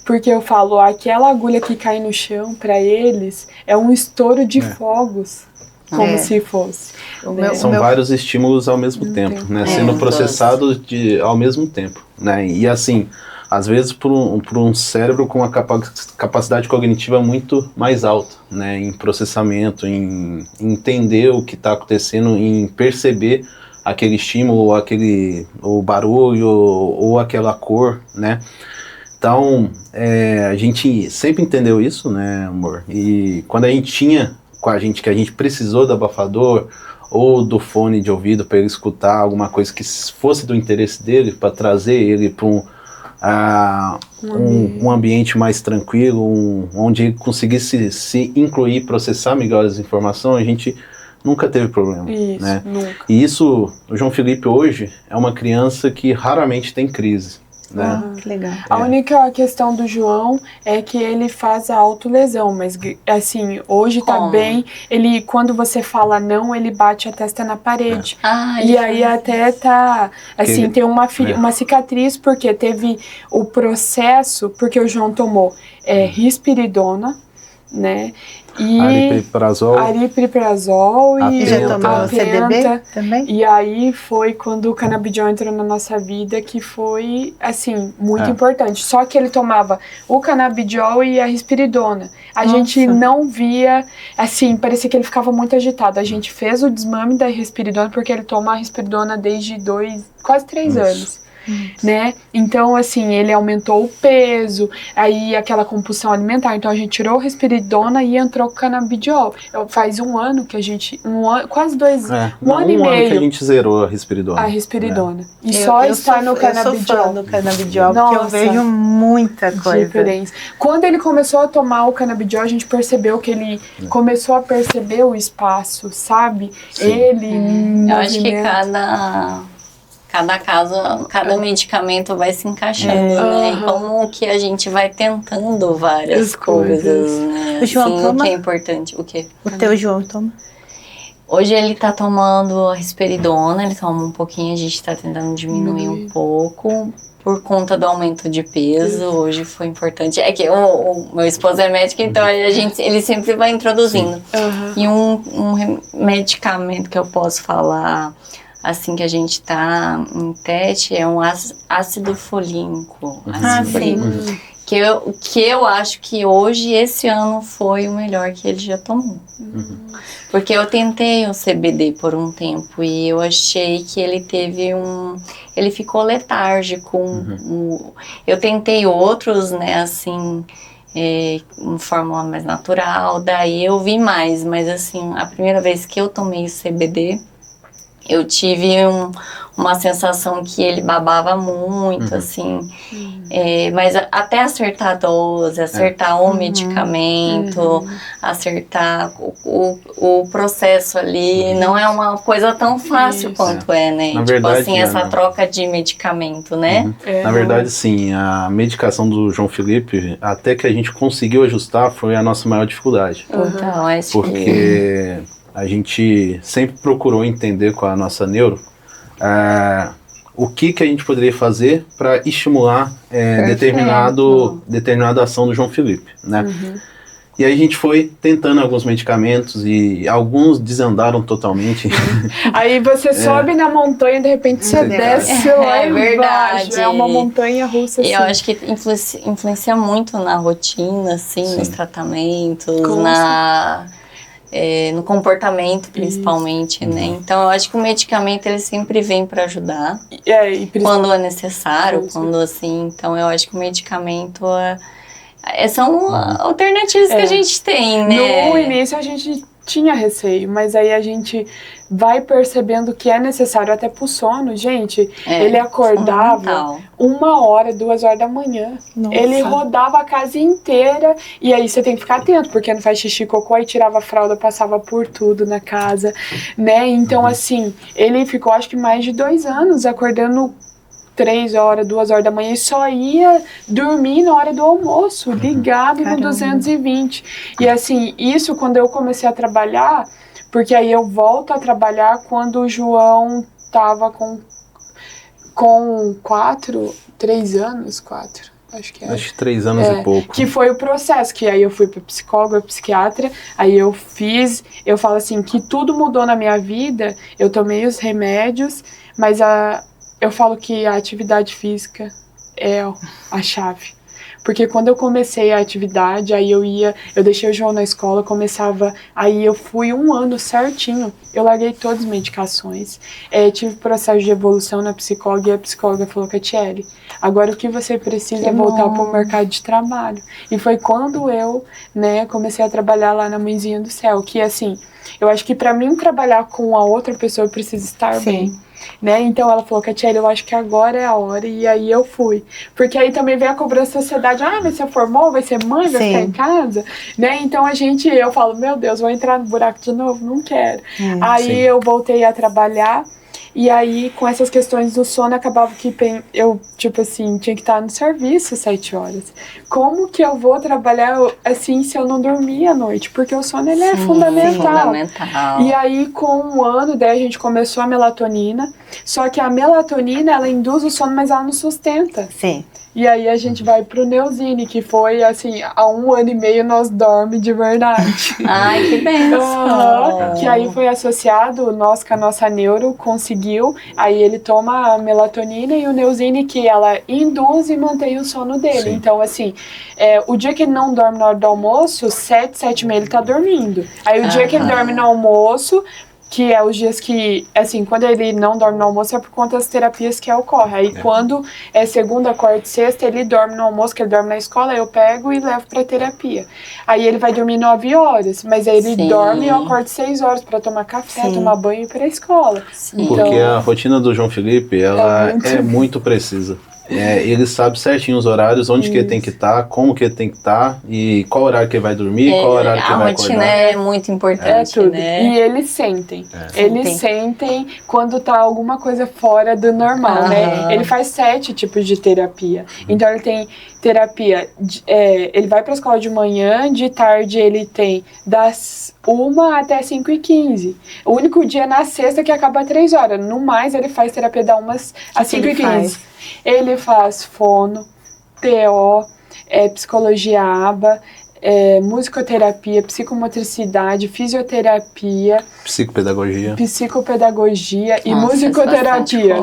Porque eu falo, aquela agulha que cai no chão, para eles, é um estouro de fogos. Como se fosse. São vários estímulos ao mesmo tempo, né? Sendo processados ao mesmo tempo, né? E assim, às vezes por um cérebro com uma capacidade cognitiva muito mais alta, né? Em processamento, em entender o que está acontecendo, em perceber aquele estímulo, o barulho ou aquela cor, né? Então, a gente sempre entendeu isso, né, amor? E quando a gente tinha com a gente, que a gente precisou do abafador ou do fone de ouvido para ele escutar alguma coisa que fosse do interesse dele, para trazer ele para um ambiente mais tranquilo, onde ele conseguisse se incluir, processar melhor as informações, a gente nunca teve problema. Isso, né? nunca. E isso, o João Felipe hoje é uma criança que raramente tem crise. Né? Que legal. A única questão do João é que ele faz a autolesão, mas assim, hoje tá bem, ele, quando você fala não, ele bate a testa na parede. E aí até tá, assim, tem uma cicatriz, porque teve o processo, porque o João tomou risperidona, né? E aripiprazol e já tomou CBD também? E aí foi quando o canabidiol entrou na nossa vida, que foi, assim, muito importante. Só que ele tomava o canabidiol e a risperidona. A gente não via, assim, parecia que ele ficava muito agitado. A gente fez o desmame da risperidona, porque ele toma a risperidona desde quase 3 anos. Né? Então, assim, ele aumentou o peso, aí aquela compulsão alimentar. Então, a gente tirou o risperidona e entrou com o canabidiol. Faz 1 ano que a gente... quase 2 anos. Um ano e meio. Que a gente zerou a risperidona. A risperidona. E só está no canabidiol. Eu sou fã do canabidiol, porque eu vejo muita coisa. Diferença. Quando ele começou a tomar o canabidiol, a gente percebeu que ele começou a perceber o espaço, sabe? Sim. Eu acho que cada caso, cada medicamento vai se encaixando, né? E como que a gente vai tentando várias coisas, né? O João toma? O que é importante. O quê? O teu João toma? Hoje ele tá tomando a risperidona, ele toma um pouquinho, a gente tá tentando diminuir um pouco. Por conta do aumento de peso, hoje foi importante. É que o meu esposo é médico, então ele sempre vai introduzindo. E um medicamento que eu posso falar... assim que a gente tá em teste, é um ácido folínico. Que eu acho que hoje, esse ano, foi o melhor que ele já tomou. Porque eu tentei o CBD por um tempo e eu achei que ele teve ele ficou letárgico. Eu tentei outros, né, assim... uma fórmula mais natural, daí eu vi mais. Mas assim, a primeira vez que eu tomei o CBD... eu tive uma sensação que ele babava muito, assim. Mas até acertar a dose, acertar o medicamento, acertar o processo ali, não é uma coisa tão fácil quanto né? Na tipo verdade, assim, essa troca de medicamento, né? Na verdade, sim, a medicação do João Felipe, até que a gente conseguiu ajustar, foi a nossa maior dificuldade. Então, porque... a gente sempre procurou entender com a nossa neuro o que a gente poderia fazer para estimular determinada ação do João Felipe, né? E aí a gente foi tentando alguns medicamentos e alguns desandaram totalmente. Aí você sobe na montanha, de repente você desce lá embaixo. É uma montanha russa, assim. Eu acho que influencia muito na rotina, assim, nos tratamentos, no comportamento, principalmente, né? Então, eu acho que o medicamento, ele sempre vem para ajudar. Quando é necessário, quando assim... Então, eu acho que o medicamento são alternativas que a gente tem, né? No início, a gente tinha receio, mas aí a gente vai percebendo que é necessário até pro sono. Gente, ele acordava 1 hora, 2 horas da manhã. Nossa. Ele rodava a casa inteira e aí você tem que ficar atento, porque não faz xixi, cocô, aí tirava a fralda, passava por tudo na casa, né? Então, assim, ele ficou acho que mais de 2 anos acordando 3 horas, 2 horas da manhã e só ia dormir na hora do almoço, ligado no 220. E assim, isso quando eu comecei a trabalhar, porque aí eu volto a trabalhar quando o João tava com 3 anos, acho que 3 anos e pouco. Que foi o processo, que aí eu fui pra psicóloga, psiquiatra, aí eu falo assim, que tudo mudou na minha vida, eu tomei os remédios, mas eu falo que a atividade física é a chave. Porque quando eu comecei a atividade, aí eu deixei o João na escola, aí eu fui 1 ano certinho, eu larguei todas as medicações, tive processo de evolução na psicóloga, e a psicóloga falou, Catiele, agora o que você precisa é voltar para o mercado de trabalho. E foi quando eu, né, comecei a trabalhar lá na Mãezinha do Céu, que assim, eu acho que para mim trabalhar com a outra pessoa, eu preciso estar bem. Né? Então ela falou, Catiele, eu acho que agora é a hora, e aí eu fui. Porque aí também vem a cobrança da sociedade, mas você formou, vai ser mãe, vai ficar em casa, né? Então eu falo, meu Deus, vou entrar no buraco de novo, não quero. Aí eu voltei a trabalhar, e aí com essas questões do sono, acabava que eu, tipo assim, tinha que estar no serviço 7 horas. Como que eu vou trabalhar assim se eu não dormir à noite? Porque o sono, ele é fundamental. E aí com 1 ano, daí a gente começou a melatonina, só que a melatonina, ela induz o sono, mas ela não sustenta. E aí a gente vai pro Neuzine, que foi assim, há 1 ano e meio nós dorme de verdade. Ai, que bênção! Que aí foi associado, nós com a nossa neuro conseguiu, aí ele toma a melatonina e o Neuzine, que ela induz e mantém o sono dele. Sim. Então, assim, o dia que ele não dorme na hora do almoço, 7, 7h30 ele tá dormindo. Aí o dia que ele dorme no almoço, que é os dias que, assim, quando ele não dorme no almoço é por conta das terapias que ocorrem. Aí quando é segunda, quarta e sexta, ele dorme no almoço, que ele dorme na escola, eu pego e levo pra terapia. Aí ele vai dormir 9 horas, mas aí ele dorme e eu acordo 6 horas pra tomar café, tomar banho e ir pra escola. Sim. Porque a rotina do João Felipe, ela é muito precisa. Ele sabe certinho os horários, onde que ele tem que estar, como que ele tem que estar e qual horário que ele vai dormir, qual horário que ele vai acordar. A rotina é muito importante, tudo. né? E eles sentem. Eles sentem quando tá alguma coisa fora do normal, né? Ele faz 7 tipos de terapia. Então ele tem terapia, ele vai pra escola de manhã, de tarde ele tem das 1 até 5h15. O único dia na sexta que acaba 3 horas. No mais, ele faz terapia da 1 às 5h15. Ele faz fono, TO, psicologia ABA, musicoterapia, psicomotricidade, fisioterapia, psicopedagogia e musicoterapia.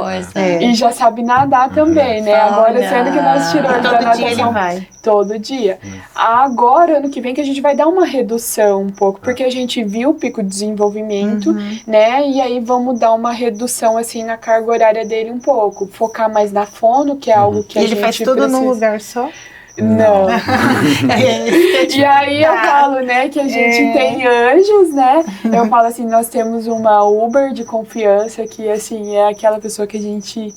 E já sabe nadar também, né? Agora, sendo que nós tiramos da natação todo dia. Agora, ano que vem, que a gente vai dar uma redução um pouco, porque a gente viu o pico de desenvolvimento, né? E aí vamos dar uma redução, assim, na carga horária dele um pouco. Focar mais na fono, que é algo que a gente faz tudo precisa. num lugar só? Não. E aí eu falo, né, que a gente tem anjos, né? Eu falo assim, nós temos uma Uber de confiança, que assim, é aquela pessoa que a gente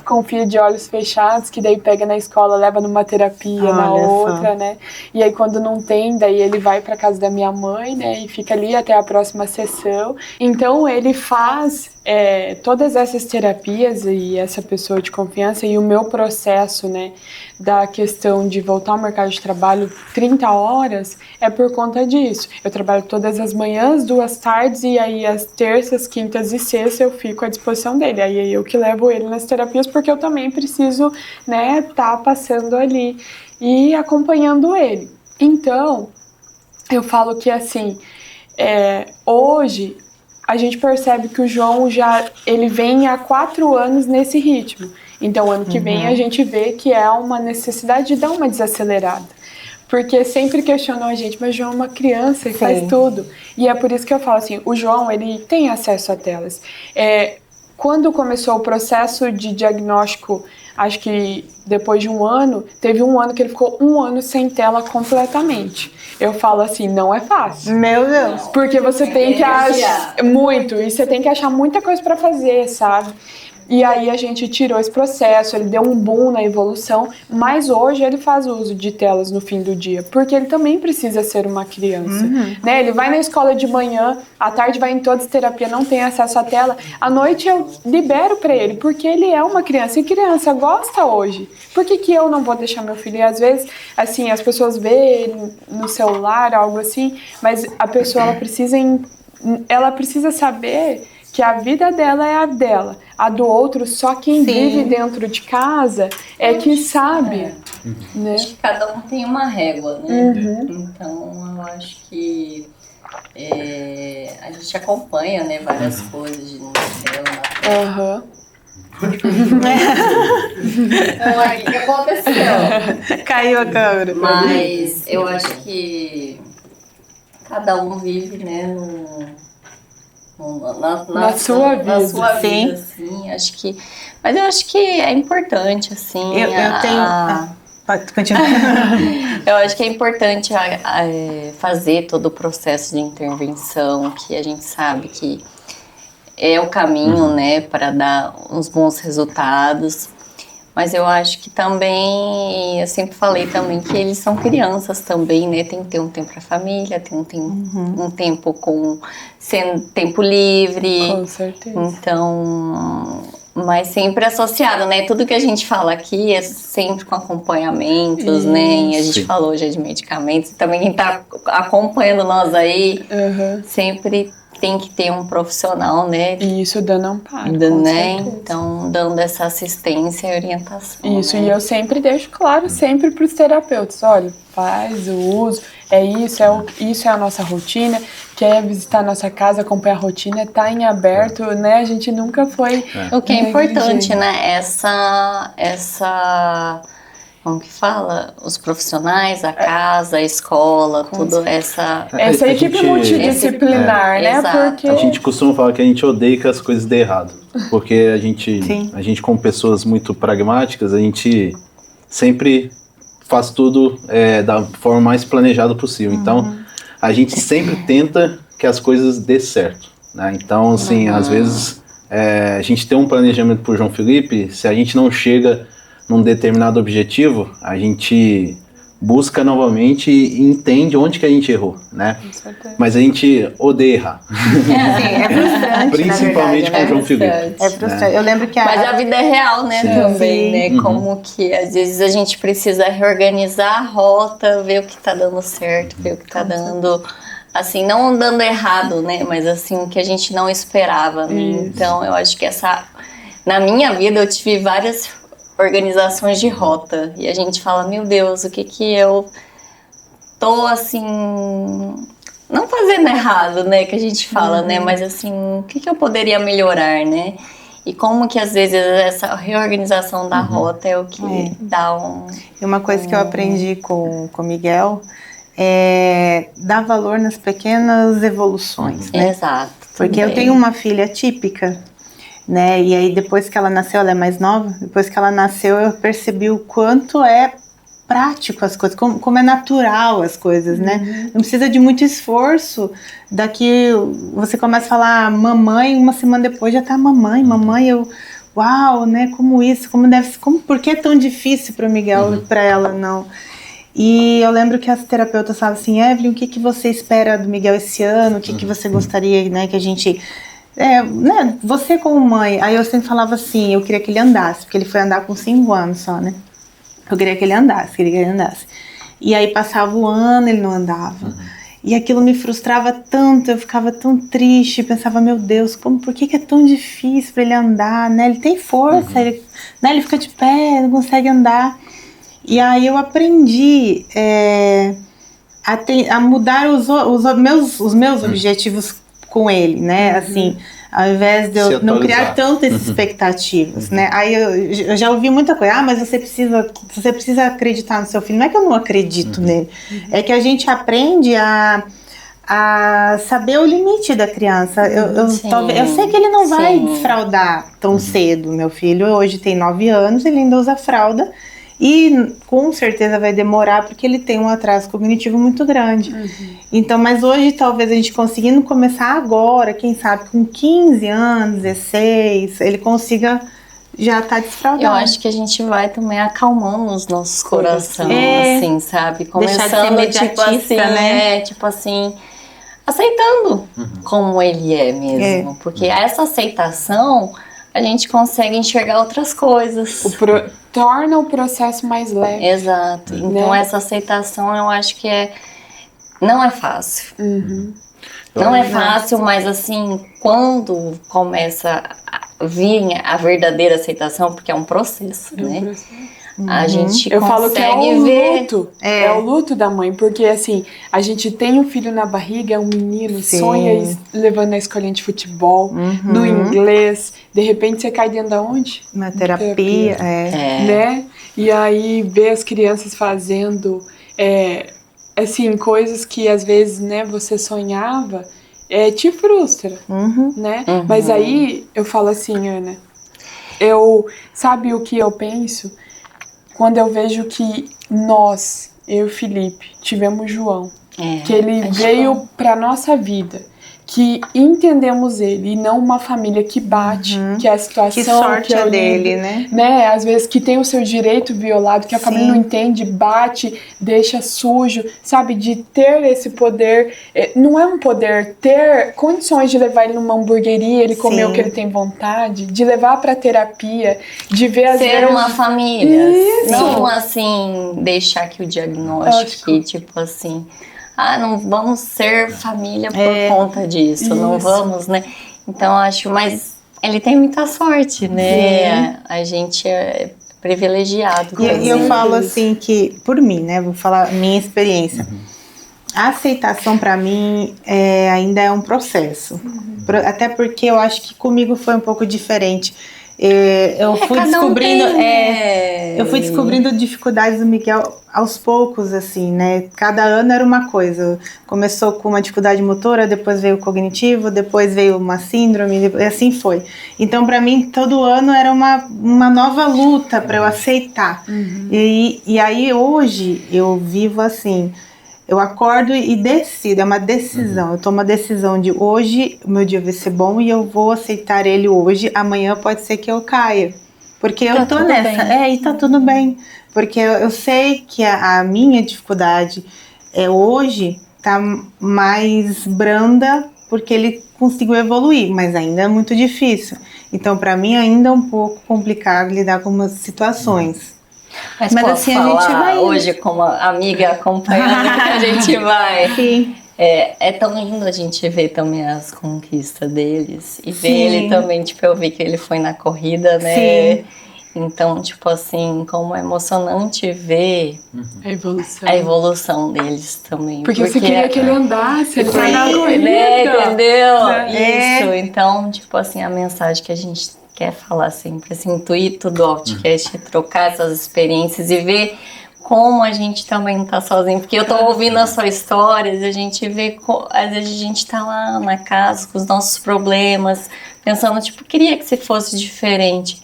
confia de olhos fechados, que daí pega na escola, leva numa terapia, na outra, né? E aí quando não tem, daí ele vai pra casa da minha mãe, né? E fica ali até a próxima sessão. Então ele faz todas essas terapias e essa pessoa de confiança e o meu processo, né? Da questão de voltar ao mercado de trabalho 30 horas é por conta disso. Eu trabalho todas as manhãs, 2 tardes e aí as terças, quintas e sextas eu fico à disposição dele. Aí é eu que levo ele nas terapias porque eu também preciso, né, tá passando ali e acompanhando ele. Então, eu falo que assim, hoje a gente percebe que o João ele vem há 4 anos nesse ritmo. Então, ano que vem a gente vê que é uma necessidade de dar uma desacelerada. Porque sempre questionam a gente, mas o João é uma criança e faz tudo. E é por isso que eu falo assim, o João, ele tem acesso a telas. Quando começou o processo de diagnóstico, acho que depois de 1 ano, teve 1 ano que ele ficou 1 ano sem tela completamente. Eu falo assim, não é fácil. Meu Deus. Porque você tem que achar muito, e você tem que achar muita coisa pra fazer, sabe? E aí a gente tirou esse processo, ele deu um boom na evolução, mas hoje ele faz uso de telas no fim do dia, porque ele também precisa ser uma criança, né? Ele vai na escola de manhã, à tarde vai em todas as terapias, não tem acesso à tela, à noite eu libero para ele, porque ele é uma criança, e criança gosta hoje. Por que eu não vou deixar meu filho? E às vezes, assim, as pessoas veem ele no celular, algo assim, mas a pessoa, ela precisa saber que a vida dela é a dela, a do outro, só quem vive dentro de casa é que sabe. Né? Acho que cada um tem uma régua, né? Então, eu acho que a gente acompanha, né, várias coisas de novela. O que aconteceu? Caiu a câmera. Mas eu acho que cada um vive, né, na sua vida, assim, acho que, mas eu acho que é importante, assim, eu tenho, pode continuar. Eu acho que é importante fazer todo o processo de intervenção, que a gente sabe que é o caminho, né, para dar uns bons resultados. Mas eu acho que também, eu sempre falei também que eles são crianças também, né? Tem que ter um tempo para a família, tem um tempo sendo tempo livre. Com certeza. Então, mas sempre associado, né? Tudo que a gente fala aqui é sempre com acompanhamentos, né? E a gente falou já de medicamentos. Também quem está acompanhando nós aí, sempre tem que ter um profissional, né? E isso dando amparo, né? com certeza. Então, dando essa assistência e orientação. Isso, né? e eu sempre deixo claro, sempre para os terapeutas, olha, faz o uso, isso é a nossa rotina, quer visitar a nossa casa, acompanhar a rotina, tá em aberto, né? A gente nunca foi... O que é importante, né? Como que fala? Os profissionais, a casa, a escola, tudo essa equipe multidisciplinar, né? Exato. Porque a gente costuma falar que a gente odeia que as coisas dêem errado. Porque a gente como pessoas muito pragmáticas, a gente sempre faz tudo da forma mais planejada possível. Então, a gente sempre tenta que as coisas dê certo, né? Então, assim, às vezes a gente tem um planejamento pro João Felipe, se a gente não chega num determinado objetivo, a gente busca novamente e entende onde que a gente errou, né? Mas a gente odeia errar. Sim, é frustrante. Principalmente com o João Felipe. É frustrante. Eu lembro que Mas a vida é real, né, também, né? Como que às vezes a gente precisa reorganizar a rota, ver o que tá dando certo, ver o que tá dando, assim, não dando errado, né? Mas assim, o que a gente não esperava, né? Então, eu acho que na minha vida eu tive várias organizações de rota e a gente fala, meu Deus, o que eu tô assim, não fazendo errado, né, que a gente fala, né, mas assim, o que eu poderia melhorar, né, e como que às vezes essa reorganização da rota é o que dá E uma coisa que eu aprendi com o Miguel é dar valor nas pequenas evoluções, né? Exato. Porque eu tenho uma filha típica, né? E aí depois que ela nasceu, ela é mais nova, depois que ela nasceu eu percebi o quanto é prático as coisas, como é natural as coisas, né? Não precisa de muito esforço. Daqui você começa a falar mamãe, uma semana depois já tá mamãe, uau, né? Como isso, por que é tão difícil para o Miguel e para ela não? E eu lembro que as terapeutas falavam assim, Evelyn, o que você espera do Miguel esse ano? O que você gostaria, né, que a gente... né, você como mãe, aí eu sempre falava assim, eu queria que ele andasse, porque ele foi andar com 5 anos só, né? Eu queria que ele andasse. E aí passava o ano, ele não andava. E aquilo me frustrava tanto, eu ficava tão triste, pensava, meu Deus, por que é tão difícil para ele andar, né? Ele tem força, ele fica de pé, não consegue andar. E aí eu aprendi a mudar os meus objetivos com ele, né? Assim, ao invés de eu não criar tantas expectativas, né? Aí eu já ouvi muita coisa, mas você precisa acreditar no seu filho. Não é que eu não acredito nele, é que a gente aprende a saber o limite da criança. Eu sei que ele não vai desfraldar tão cedo. Meu filho hoje tem 9 anos, ele ainda usa fralda. E com certeza vai demorar porque ele tem um atraso cognitivo muito grande. Então, mas hoje talvez a gente conseguindo começar agora, quem sabe com 15 anos, 16, ele consiga já estar desfraudado. Eu acho que a gente vai também acalmando os nossos corações, assim, sabe? Começando, tipo assim, né? Tipo assim, aceitando como ele é mesmo. Porque essa aceitação, a gente consegue enxergar outras coisas. Torna o processo mais leve. Exato. Então, essa aceitação, eu acho que não é fácil. Não é fácil, mas assim, quando começa a vir a verdadeira aceitação, porque é um processo, né? A gente Eu falo que é o ver... luto, é o luto da mãe, porque assim, a gente tem um filho na barriga, é um menino, sonha levando na escolinha de futebol, no inglês, de repente você cai dentro da onde? Na terapia, né? E aí vê as crianças fazendo, assim, coisas que às vezes, né, você sonhava, te frustra, né? Mas aí eu falo assim, Ana, sabe o que eu penso? Quando eu vejo que nós, eu e o Felipe, tivemos João, que ele veio para nossa vida, que entendemos ele e não uma família que bate, que é a situação que sorte é dele, né? Às vezes que tem o seu direito violado, que a família não entende, bate, deixa sujo, sabe? De ter esse poder, não é um poder, ter condições de levar ele numa hamburgueria, ele comer o que ele tem vontade, de levar pra terapia, de ver às vezes... Ser uma família, Isso. não assim, deixar que o diagnóstico, tipo assim... não vamos ser família por conta disso, Isso. não vamos, né? Então, acho, mas ele tem muita sorte, né? A gente é privilegiado. E eu falo assim que, por mim, né? Vou falar minha experiência. A aceitação para mim ainda é um processo. Até porque eu acho que comigo foi um pouco diferente. Eu fui descobrindo, eu fui descobrindo dificuldades do Miguel aos poucos, assim, né? Cada ano era uma coisa. Começou com uma dificuldade motora, depois veio o cognitivo, depois veio uma síndrome, e assim foi. Então, para mim, todo ano era uma nova luta para eu aceitar. E aí, hoje, eu vivo assim. Eu acordo e decido, é uma decisão. Eu tomo a decisão de hoje o meu dia vai ser bom e eu vou aceitar ele hoje. Amanhã pode ser que eu caia. Porque eu tô nessa. E tá tudo bem. Porque eu sei que a minha dificuldade hoje tá mais branda porque ele conseguiu evoluir, mas ainda é muito difícil. Então, para mim, ainda é um pouco complicado lidar com umas situações. Mas assim, a gente vai hoje como amiga acompanhando que a gente vai. Sim. É tão lindo a gente ver também as conquistas deles e ver ele também, tipo, eu vi que ele foi na corrida, né? Sim. Então, tipo assim, como é emocionante ver a evolução deles também. Porque você queria que ele andasse, ele foi na corrida. Né? Entendeu? Isso. Então, tipo assim, a mensagem que a gente quer falar sempre, esse intuito do Outcast é trocar essas experiências e ver como a gente também não tá sozinho, porque eu tô ouvindo as suas histórias e a gente vê, às vezes a gente tá lá na casa com os nossos problemas, pensando, tipo, queria que se fosse diferente,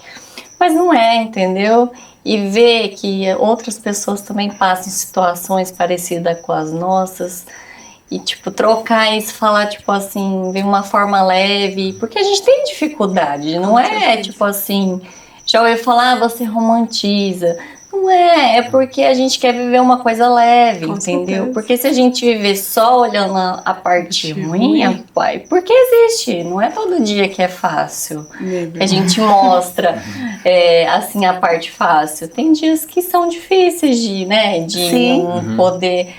mas não é, entendeu? E ver que outras pessoas também passam situações parecidas com as nossas. E, tipo, trocar isso, falar, tipo, assim, de uma forma leve. Porque a gente tem dificuldade, não é, tipo, assim... Já ouvi falar, você romantiza. Não é porque a gente quer viver uma coisa leve, entendeu? Porque se a gente viver só olhando a parte ruim, pai, porque existe. Não é todo dia que é fácil. Que a gente mostra, assim, a parte fácil. Tem dias que são difíceis de, né, de não poder...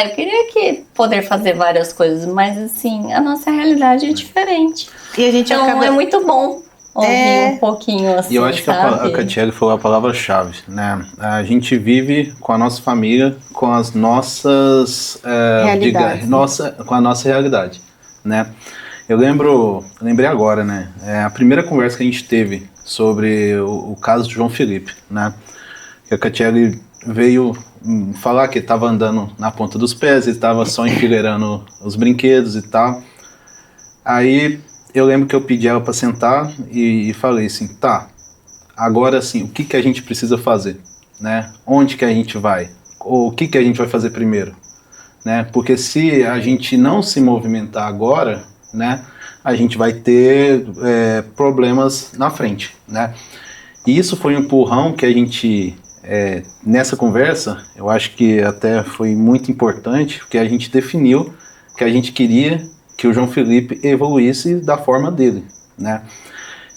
eu queria poder fazer várias coisas, mas assim, a nossa realidade é diferente. E a gente então é muito bom ouvir um pouquinho assim, e eu acho que a Catiele falou a palavra-chave, né? A gente vive com a nossa família, com as nossas... com a nossa realidade, né? Eu lembrei agora, né? A primeira conversa que a gente teve sobre o caso do João Felipe, né? Que a Catiele veio falar que estava andando na ponta dos pés, ele estava só enfileirando os brinquedos e tal. Aí eu lembro que eu pedi ela para sentar e falei assim, tá, agora assim, o que a gente precisa fazer, né? Onde que a gente vai? Ou o que a gente vai fazer primeiro, né? Porque se a gente não se movimentar agora, né, a gente vai ter problemas na frente, né? E isso foi um empurrão que a gente... nessa conversa, eu acho que até foi muito importante, porque a gente definiu que a gente queria que o João Felipe evoluísse da forma dele, né?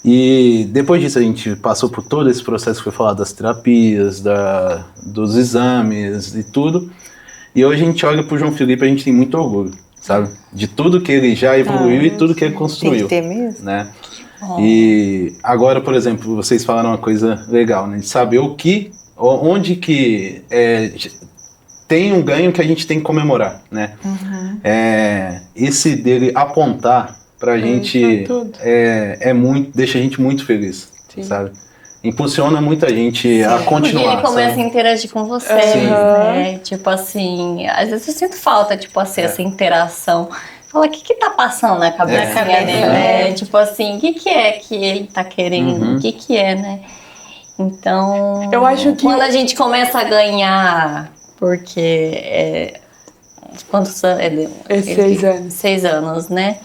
E depois disso a gente passou por todo esse processo que foi falado das terapias, dos exames e tudo, e hoje a gente olha pro João Felipe e a gente tem muito orgulho, sabe? De tudo que ele já evoluiu e tudo que ele construiu. Tem que ter mesmo. Né? E agora, por exemplo, vocês falaram uma coisa legal, né? De saber onde que tem um ganho que a gente tem que comemorar, né? Esse dele apontar pra gente deixa a gente muito feliz, sabe? Impulsiona muita gente a continuar. E ele começa a interagir com vocês, né? Tipo assim, às vezes eu sinto falta, tipo assim, essa interação. Fala, o que tá passando na cabeça dele? Tipo assim, o que é que ele tá querendo? O que é, né? Então, eu acho que quando a gente começa a ganhar, porque quantos anos? 6 anos. 6 anos, né?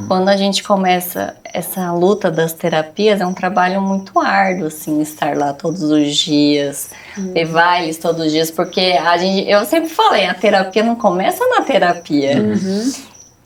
Quando a gente começa essa luta das terapias, é um trabalho muito árduo, assim, estar lá todos os dias, levar eles todos os dias, porque eu sempre falei, a terapia não começa na terapia.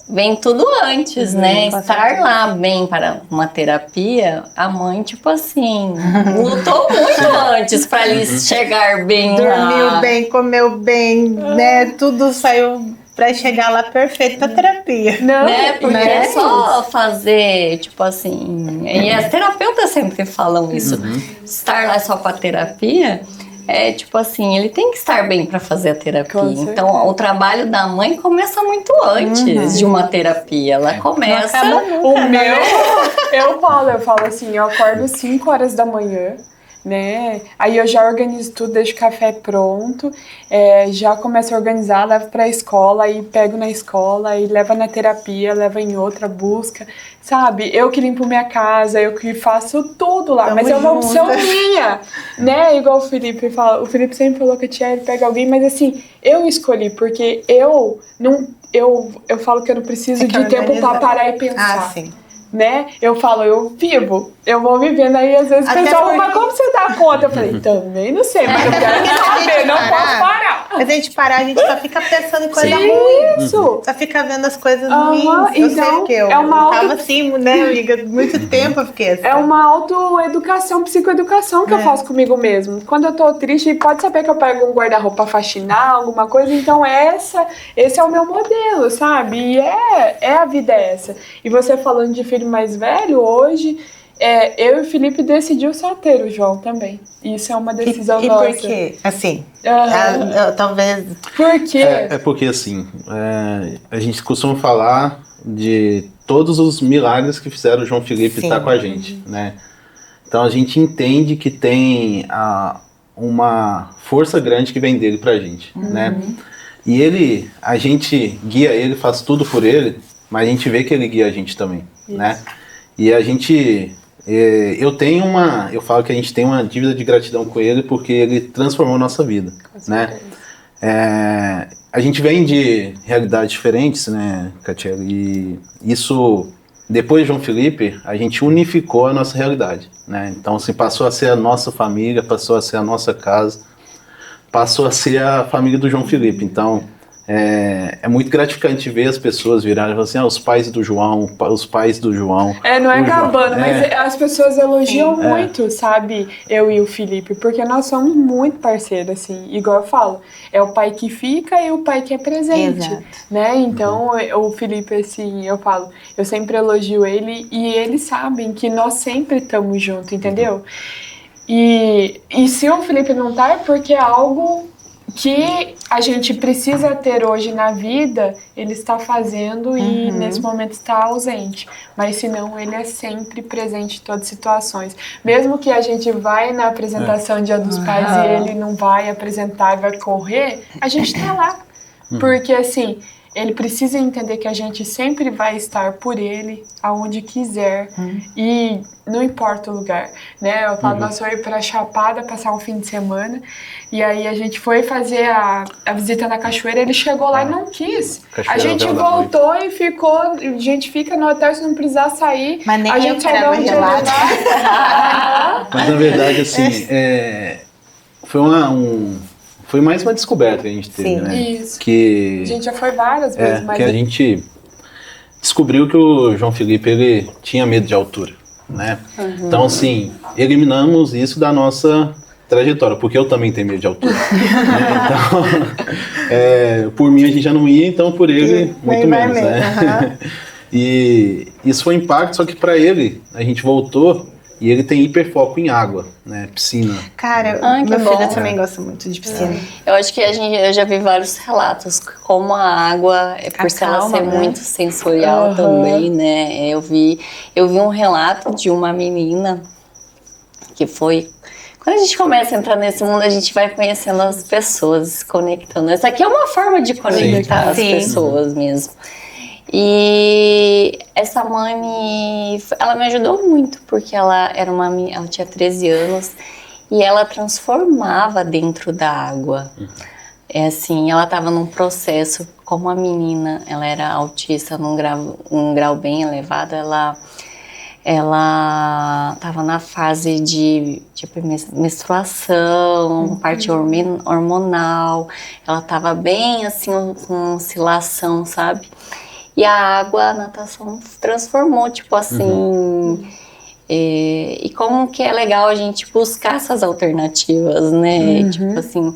Vem tudo antes, né? Estar lá bem para uma terapia, a mãe, tipo assim, lutou muito antes para eles chegar bem lá. Dormiu bem, comeu bem, né? Tudo saiu pra chegar lá perfeito pra terapia. Não, Né? Porque né? é só fazer, tipo assim. E as terapeutas sempre falam isso. Estar lá só pra terapia é tipo assim, ele tem que estar bem pra fazer a terapia. Com certeza. Então, o trabalho da mãe começa muito antes de uma terapia. Ela começa. Não acaba nunca, O meu, eu falo assim, eu acordo 5 horas da manhã, né? Aí eu já organizo tudo, deixo o café pronto, já começo a organizar, levo pra escola, aí pego na escola, aí leva na terapia, leva em outra, busca, sabe? Eu que limpo minha casa, eu que faço tudo lá, Tamo mas é uma opção juntas. minha, né? Igual o Felipe fala, o Felipe sempre falou que a tia ele pega alguém, mas assim, eu escolhi, porque eu não, eu falo que eu não preciso É que de tempo pra organiza- parar e pensar. Ah, sim. Né? Eu falo, eu vivo, eu vou vivendo. Aí às vezes o Até pessoal, porque- mas como você dá conta? Eu falei, também não sei, mas eu quero saber, não posso parar. Mas a gente parar, a gente só fica pensando em coisa ruim. Isso. Só fica vendo as coisas Aham, ruins. Eu sei então, porque eu é uma tava auto- assim, né, amiga? Muito tempo eu fiquei assim. É uma autoeducação, psicoeducação que eu faço comigo mesmo. Quando eu tô triste, pode saber que eu pego um guarda-roupa pra faxinar, alguma coisa. Então esse é o meu modelo, sabe? E a vida é essa. E você falando de filho mais velho, hoje, eu e o Felipe decidiu só ter o João também. Isso é uma decisão E nossa. por quê? Assim, Aham. talvez... Por quê? É porque assim, a gente costuma falar de todos os milagres que fizeram o João Felipe Sim. estar com a gente, né? Então a gente entende que tem uma força grande que vem dele pra gente, né? E a gente guia ele, faz tudo por ele, mas a gente vê que ele guia a gente também, né? E a gente... eu falo que a gente tem uma dívida de gratidão com ele porque ele transformou nossa vida, né? A gente vem de realidades diferentes, né, Catiele? E isso, depois de João Felipe, a gente unificou a nossa realidade, né? Então, assim, passou a ser a nossa família, passou a ser a nossa casa, passou a ser a família do João Felipe. Então, é muito gratificante ver as pessoas virarem e falar assim, os pais do João, os pais do João. Não é o João. gabando, mas as pessoas elogiam muito, sabe? Eu e o Felipe, porque nós somos muito parceiros, assim. Igual eu falo, é o pai que fica e o pai que é presente, Exato. né? Então, o Felipe, assim, eu falo, eu sempre elogio ele e eles sabem que nós sempre estamos juntos, entendeu? E se o Felipe não tá, é porque é algo que a gente precisa ter hoje na vida, ele está fazendo e nesse momento está ausente. Mas senão ele é sempre presente em todas as situações. Mesmo que a gente vai na apresentação Dia dos Pais e ele não vai apresentar e vai correr, a gente está lá. Porque assim, ele precisa entender que a gente sempre vai estar por ele, aonde quiser. E não importa o lugar, né? Eu falo, nós fomos pra Chapada passar um fim de semana. E aí a gente foi fazer a visita na cachoeira, ele chegou lá e não quis. Cachoeira A gente Vela da voltou e ficou, a gente fica no hotel se não precisar sair. Mas nem a eu gente só quero dá água um dia gelada. Mas na verdade, assim, foi mais uma descoberta que a gente teve, Sim. né? Isso. Que, A gente já foi várias vezes, mas que a gente descobriu que o João Felipe, ele tinha medo de altura, né? Então, assim, eliminamos isso da nossa trajetória, porque eu também tenho medo de altura. Né? Então, por mim a gente já não ia, então por ele muito vai menos, mesmo, né? E isso foi um impacto, só que para ele, a gente voltou e ele tem hiperfoco em água, né? Piscina. Cara, Que meu bom. filho também gosta muito de piscina. Eu acho que eu já vi vários relatos, como a água, por ela Acalma, ser né? muito sensorial também, né? Eu vi um relato de uma menina que foi... Quando a gente começa a entrar nesse mundo, a gente vai conhecendo as pessoas, se conectando. Essa aqui é uma forma de conectar as Sim. pessoas mesmo. E essa mãe, ela me ajudou muito, porque ela tinha 13 anos e ela transformava dentro da água. Assim, ela estava num processo, como a menina, ela era autista num grau bem elevado, ela estava na fase de menstruação, parte hormonal, ela estava bem assim, com oscilação, sabe? E a água, a natação transformou, tipo assim... E como que é legal a gente buscar essas alternativas, né? Tipo assim,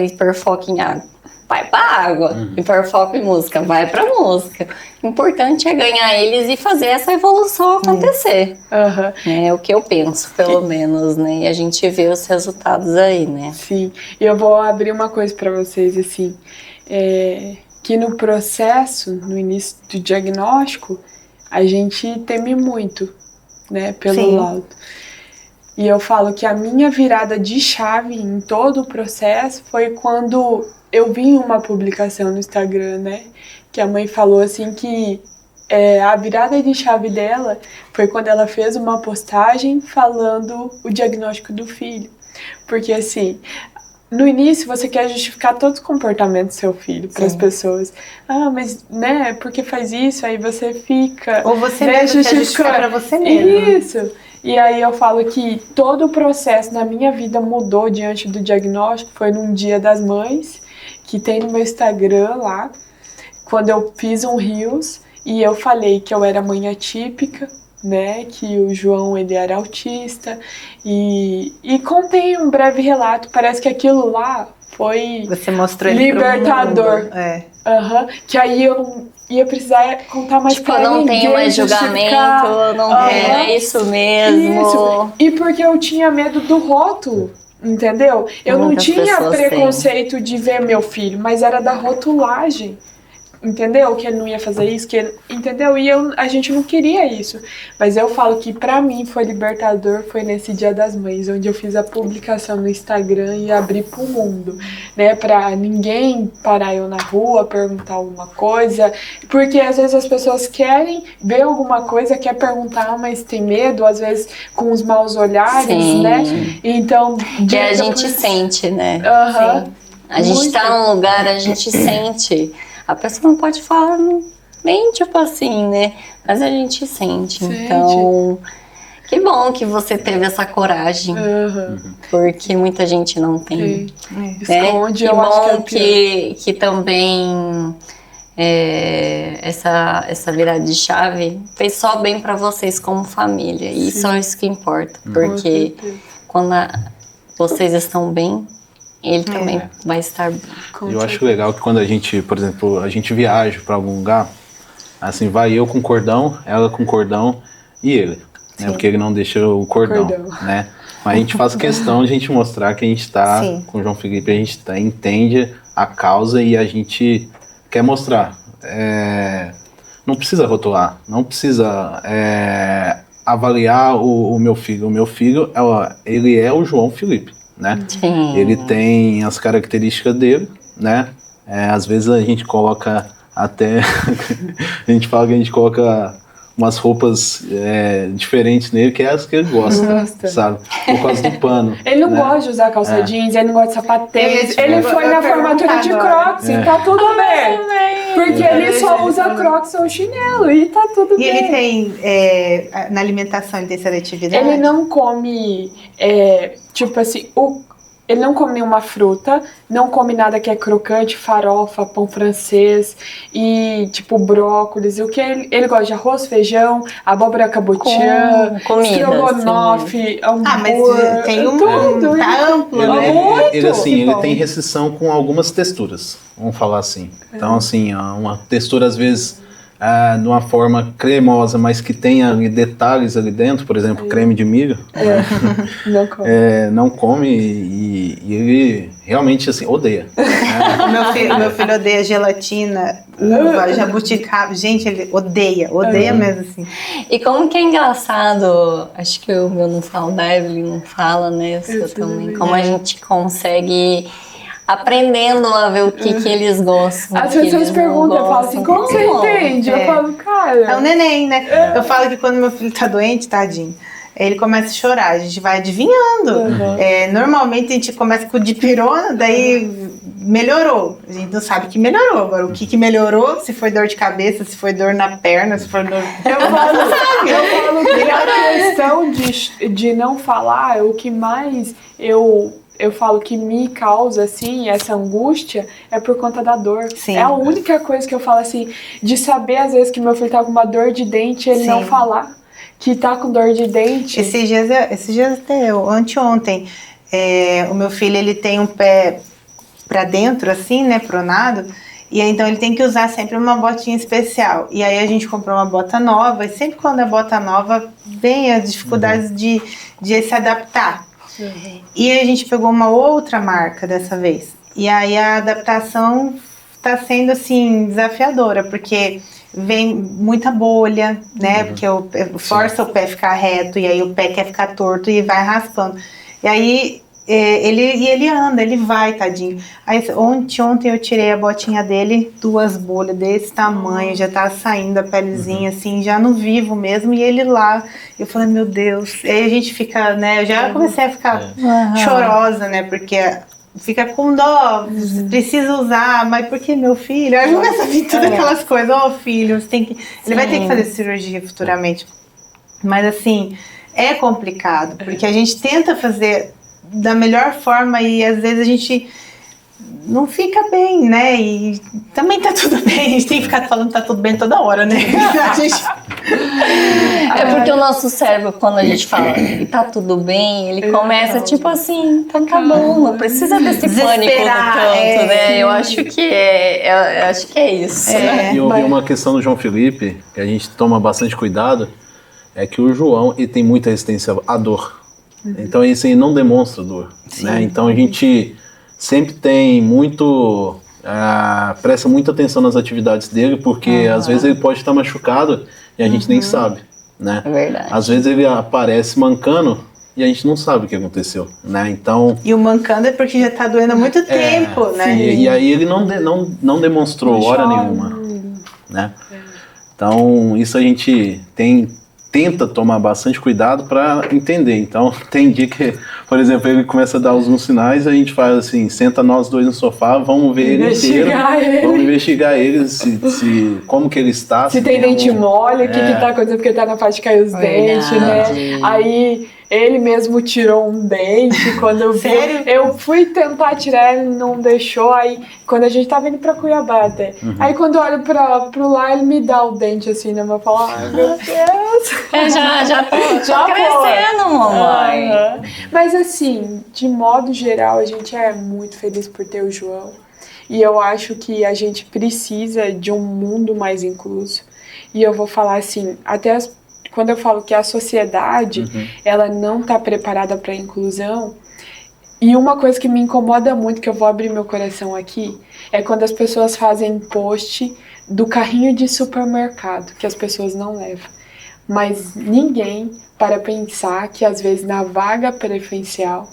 hiperfoco em água. vai pra água. E pôr foco em música, vai pra música. O importante é ganhar eles e fazer essa evolução acontecer. É o que eu penso, pelo menos, né? E a gente vê os resultados aí, né? Sim. E eu vou abrir uma coisa pra vocês, assim. Que no processo, no início do diagnóstico, a gente teme muito, né? Pelo laudo. E eu falo que a minha virada de chave em todo o processo foi quando eu vi uma publicação no Instagram, né? Que a mãe falou assim que a virada de chave dela foi quando ela fez uma postagem falando o diagnóstico do filho. Porque assim, no início você quer justificar todos os comportamentos do seu filho para as pessoas. Ah, mas, né, porque faz isso? Aí você fica... Ou você mesmo quer justificar para você mesmo. Isso. E aí eu falo que todo o processo na minha vida mudou diante do diagnóstico. Foi num Dia das Mães, que tem no meu Instagram lá, quando eu fiz um Reels e eu falei que eu era mãe atípica, né, que o João ele era autista e contei um breve relato. Parece que aquilo lá foi você mostrou ele libertador. Que aí eu não ia precisar contar mais pra ninguém. Tipo, não tem mais julgamento, não tem, é isso mesmo. Isso. E porque eu tinha medo do rótulo, entendeu? Eu não tinha preconceito de ver meu filho, mas era da rotulagem. Entendeu? Que ele não ia fazer isso, entendeu? E a gente não queria isso. Mas eu falo que pra mim foi libertador, foi nesse Dia das Mães, onde eu fiz a publicação no Instagram e abri pro mundo, né? Pra ninguém parar eu na rua, perguntar alguma coisa. Porque às vezes as pessoas querem ver alguma coisa, quer perguntar, mas tem medo, às vezes com os maus olhares, né? Então... Que a gente sente, né? Sim. A gente tá num lugar, a gente sente... A pessoa não pode falar nem tipo assim, né? Mas a gente sente. Então, que bom que você teve essa coragem. Porque muita gente não tem. Né? Esconde, que bom que também essa virada de chave fez só bem pra vocês como família. E só isso que importa. Porque quando vocês estão bem, ele também vai estar bem. Eu acho legal que quando a gente, por exemplo, a gente viaja para algum lugar, assim, vai eu com cordão, ela com cordão e ele, né? Porque ele não deixa o cordão, né? Mas a gente faz questão de a gente mostrar que a gente está com o João Felipe, a gente entende a causa e a gente quer mostrar. Não precisa rotular, não precisa avaliar o meu filho. O meu filho, ele é o João Felipe. Né? Ele tem as características dele, né? Às vezes a gente coloca até a gente fala que a gente coloca umas roupas diferentes nele, que é as que ele gosta, sabe? Por causa do pano. Ele não gosta de usar calça jeans, ele não gosta de sapatênis. Ele foi na formatura de Crocs e tá tudo bem. Porque ele só usa Crocs ou chinelo e tá tudo bem. E ele tem, na alimentação, ele tem seletividade? Ele não come, tipo assim, ele não come nenhuma fruta, não come nada que é crocante, farofa, pão francês e tipo brócolis. O que ele gosta de arroz, feijão, abóbora cabotiã, estrogonofe, hambúrguer. Mas tem tudo. Tá amplo, né? Ele tem restrição com algumas texturas, vamos falar assim. Então assim, uma textura às vezes de uma forma cremosa, mas que tenha ali detalhes ali dentro, por exemplo, creme de milho, não come e ele realmente assim, odeia. Meu filho odeia gelatina, uva, jabuticaba, gente, ele odeia mesmo assim. E como que é engraçado, acho que o meu não fala, da Evelyn não fala, né, o seu também, como a gente consegue... aprendendo a ver o que eles gostam. As pessoas perguntam, eu falo assim, como você entende? Eu falo, cara... É o neném, né? Eu falo que quando meu filho tá doente, tadinho, ele começa a chorar, a gente vai adivinhando. Normalmente a gente começa com dipirona, daí melhorou. A gente não sabe que melhorou. Agora, o que melhorou, se foi dor de cabeça, se foi dor na perna, se foi dor... Eu falo que a questão de não falar, o que mais eu falo que me causa, assim, essa angústia é por conta da dor. Sim. É a única coisa que eu falo, assim, de saber, às vezes, que meu filho tá com uma dor de dente e ele não falar que tá com dor de dente. Esses dias até anteontem, o meu filho, ele tem um pé para dentro, assim, né, pronado. E aí, então ele tem que usar sempre uma botinha especial. E aí a gente comprou uma bota nova, e sempre quando é bota nova, vem as dificuldades de se adaptar. E aí a gente pegou uma outra marca dessa vez. E aí a adaptação está sendo, assim, desafiadora, porque vem muita bolha, né? Porque força o pé a ficar reto, e aí o pé quer ficar torto e vai raspando. E aí ele anda, ele vai, tadinho. Aí ontem eu tirei a botinha dele, 2 bolhas desse tamanho, já tá saindo a pelezinha, assim, já no vivo mesmo, e ele lá. Eu falei, meu Deus. E aí a gente fica, né? Eu já comecei a ficar chorosa, né? Porque fica com dó, precisa usar, mas por que meu filho? Aí começa a vir todas aquelas coisas, filho, você tem que. Ele vai ter que fazer cirurgia futuramente. Mas assim, é complicado, porque a gente tenta fazer da melhor forma e às vezes a gente não fica bem, né? E também tá tudo bem, a gente tem que ficar falando que tá tudo bem toda hora, né? A gente... É porque o nosso cérebro, quando a gente fala e tá tudo bem, ele começa tipo assim, tá acabando, não precisa desse pânico no canto, né? Eu acho que é isso. Né? E eu ouvi uma questão do João Felipe, que a gente toma bastante cuidado, é que o João, ele tem muita resistência à dor. Então esse aí não demonstra dor, né? Então a gente sempre tem presta muita atenção nas atividades dele, porque às vezes ele pode estar machucado e a gente nem sabe, né? É verdade. Às vezes ele aparece mancando e a gente não sabe o que aconteceu, né? Então... E o mancando é porque já tá doendo há muito tempo, né? E aí ele não demonstrou hora nenhuma, né? Então isso a gente tenta tomar bastante cuidado para entender. Então, tem dia que, por exemplo, ele começa a dar alguns sinais, a gente faz assim, senta nós dois no sofá, vamos ver ele inteiro, vamos investigar ele, como que ele está. Se tem dente mole, o que tá acontecendo, porque tá na fase de cair os dentes, né? Aí... Ele mesmo tirou um dente, quando eu vi, eu fui tentar tirar, ele não deixou, aí quando a gente tava indo pra Cuiabá até, aí quando eu olho pro lá, ele me dá o dente assim, né, eu falo, ai meu Deus. Já tá crescendo, mamãe. Mas assim, de modo geral, a gente é muito feliz por ter o João, e eu acho que a gente precisa de um mundo mais incluso, e eu vou falar assim, quando eu falo que a sociedade, ela não está preparada para a inclusão, e uma coisa que me incomoda muito, que eu vou abrir meu coração aqui, é quando as pessoas fazem post do carrinho de supermercado, que as pessoas não levam. Mas ninguém para pensar que, às vezes, na vaga preferencial,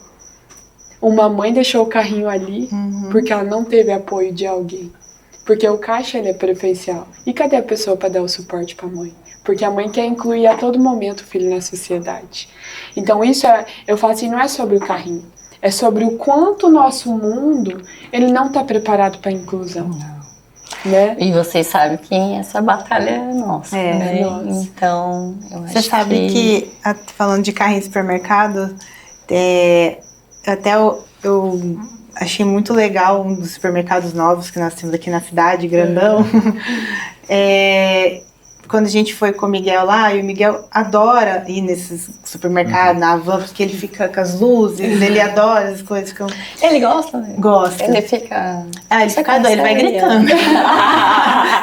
uma mãe deixou o carrinho ali porque ela não teve apoio de alguém. Porque o caixa ele é preferencial. E cadê a pessoa para dar o suporte para a mãe? Porque a mãe quer incluir a todo momento o filho na sociedade. Então isso eu falo assim, não é sobre o carrinho. É sobre o quanto o nosso mundo, ele não está preparado para a inclusão. Né? E vocês sabem que essa batalha é nossa. Né? Nossa. Então, eu acho Você sabe que, falando de carrinho de supermercado, até eu achei muito legal um dos supermercados novos que nós temos aqui na cidade, grandão. Quando a gente foi com o Miguel lá, e o Miguel adora ir nesses supermercados, na van, porque ele fica com as luzes, ele adora as coisas. Ele gosta, né? Gosta. Ele fica... ele fica doido, ele vai gritando.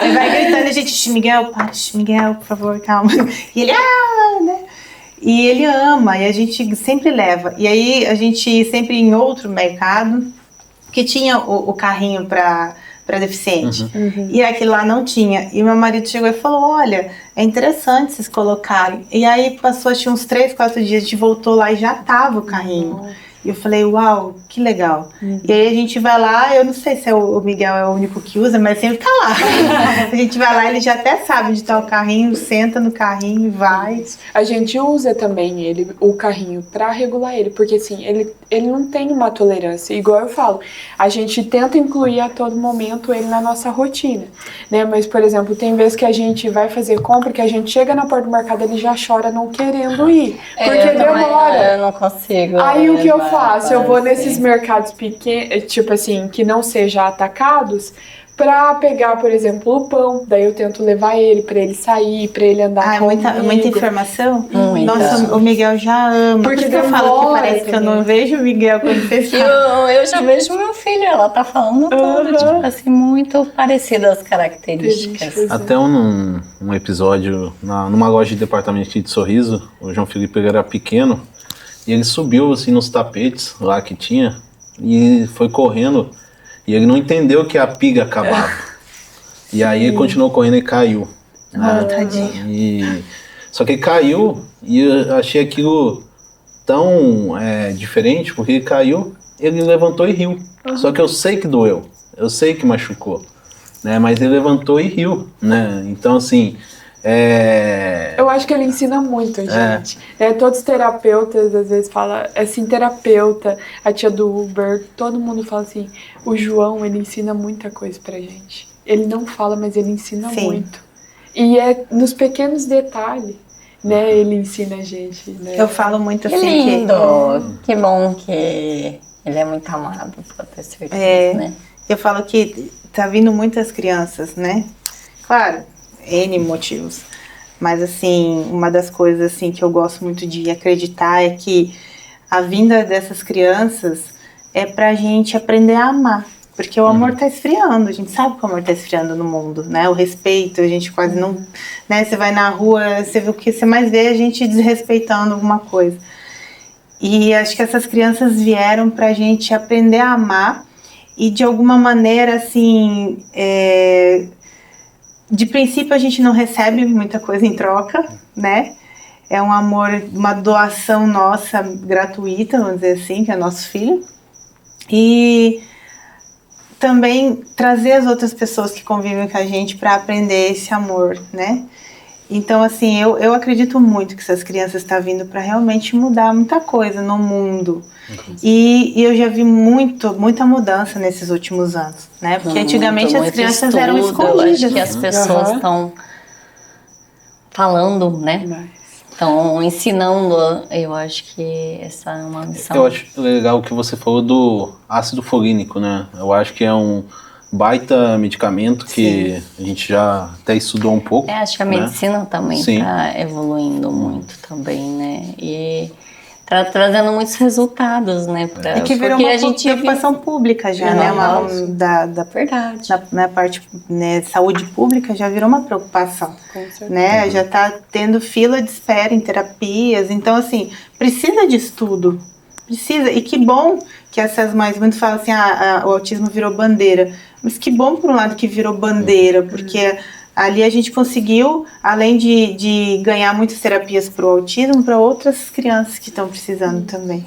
Ele vai gritando, e a gente, Miguel, por favor, calma. E ele, né? E ele ama, e a gente sempre leva. E aí, a gente sempre em outro mercado, que tinha o carrinho para deficiente. E aquele lá não tinha. E meu marido chegou e falou, olha, é interessante vocês colocarem. E aí passou, acho que uns 3, 4 dias, a gente voltou lá e já tava o carrinho. E eu falei, uau, que legal. E aí a gente vai lá, eu não sei se o Miguel é o único que usa, mas sempre tá lá. A gente vai lá, ele já até sabe onde tá o carrinho, senta no carrinho e vai. A gente usa também o carrinho pra regular ele, porque assim, ele não tem uma tolerância. Igual eu falo, a gente tenta incluir a todo momento ele na nossa rotina, né? Mas, por exemplo, tem vezes que a gente vai fazer compra, que a gente chega na porta do mercado, ele já chora não querendo ir, porque demora. Eu não consigo. Aí o que eu faço? Eu vou nesses mercados pequenos, tipo assim, que não sejam atacados, pra pegar, por exemplo, o pão. Daí eu tento levar ele pra ele sair, pra ele andar comigo. Muita informação? Muita. Nossa, o Miguel já ama. Porque Por isso que eu falo que demora parece que eu não vejo o Miguel quando vocês falam. Eu já vejo meu filho, ela tá falando tudo, tipo assim, muito parecido as características. Até um episódio, numa loja de departamento de Sorriso, o João Felipe era pequeno, e ele subiu assim nos tapetes lá que tinha, e foi correndo, e ele não entendeu que a piga acabava. E aí ele continuou correndo e caiu. Né? Tadinho. Só que ele caiu, e eu achei aquilo tão diferente, porque ele caiu, ele levantou e riu. Só que eu sei que doeu, eu sei que machucou, né? Mas ele levantou e riu, né? Então, assim... Eu acho que ele ensina muito a gente. Todos os terapeutas, às vezes, falam, assim, terapeuta, a tia do Uber, todo mundo fala assim, o João, ele ensina muita coisa pra gente. Ele não fala, mas ele ensina muito. E é nos pequenos detalhes, né, ele ensina a gente, né? Eu falo muito assim que lindo, que bom que ele é muito amado, pode ter certeza, né? Eu falo que tá vindo muitas crianças, né? Claro, N motivos. Mas, assim, uma das coisas assim, que eu gosto muito de acreditar é que a vinda dessas crianças é pra gente aprender a amar. Porque o amor tá esfriando, a gente sabe que o amor tá esfriando no mundo, né? O respeito, a gente quase não... Né? Você vai na rua, você vê o que você mais vê a gente desrespeitando alguma coisa. E acho que essas crianças vieram pra gente aprender a amar e, de alguma maneira, assim... De princípio, a gente não recebe muita coisa em troca, né? É um amor, uma doação nossa gratuita, vamos dizer assim, que é nosso filho. E também trazer as outras pessoas que convivem com a gente para aprender esse amor, né? Então, assim, eu acredito muito que essas crianças estão vindo para realmente mudar muita coisa no mundo. E eu já vi muita mudança nesses últimos anos, né? Porque antigamente as crianças eram escondidas. Eu acho que as pessoas estão falando, né? Estão ensinando. Eu acho que essa é uma missão. Eu acho legal o que você falou do ácido folínico, né? Eu acho que é um baita medicamento que a gente já até estudou um pouco. Acho que a medicina também está evoluindo muito também, né? E trazendo muitos resultados, né? E que virou uma preocupação pública já, né? Verdade. Na parte, né, saúde pública já virou uma preocupação, né? Já está tendo fila de espera em terapias, então, assim, precisa de estudo, precisa, e que bom que essas mães, muitos falam assim, o autismo virou bandeira, mas que bom por um lado que virou bandeira, porque ali a gente conseguiu, além de ganhar muitas terapias para o autismo, para outras crianças que estão precisando também.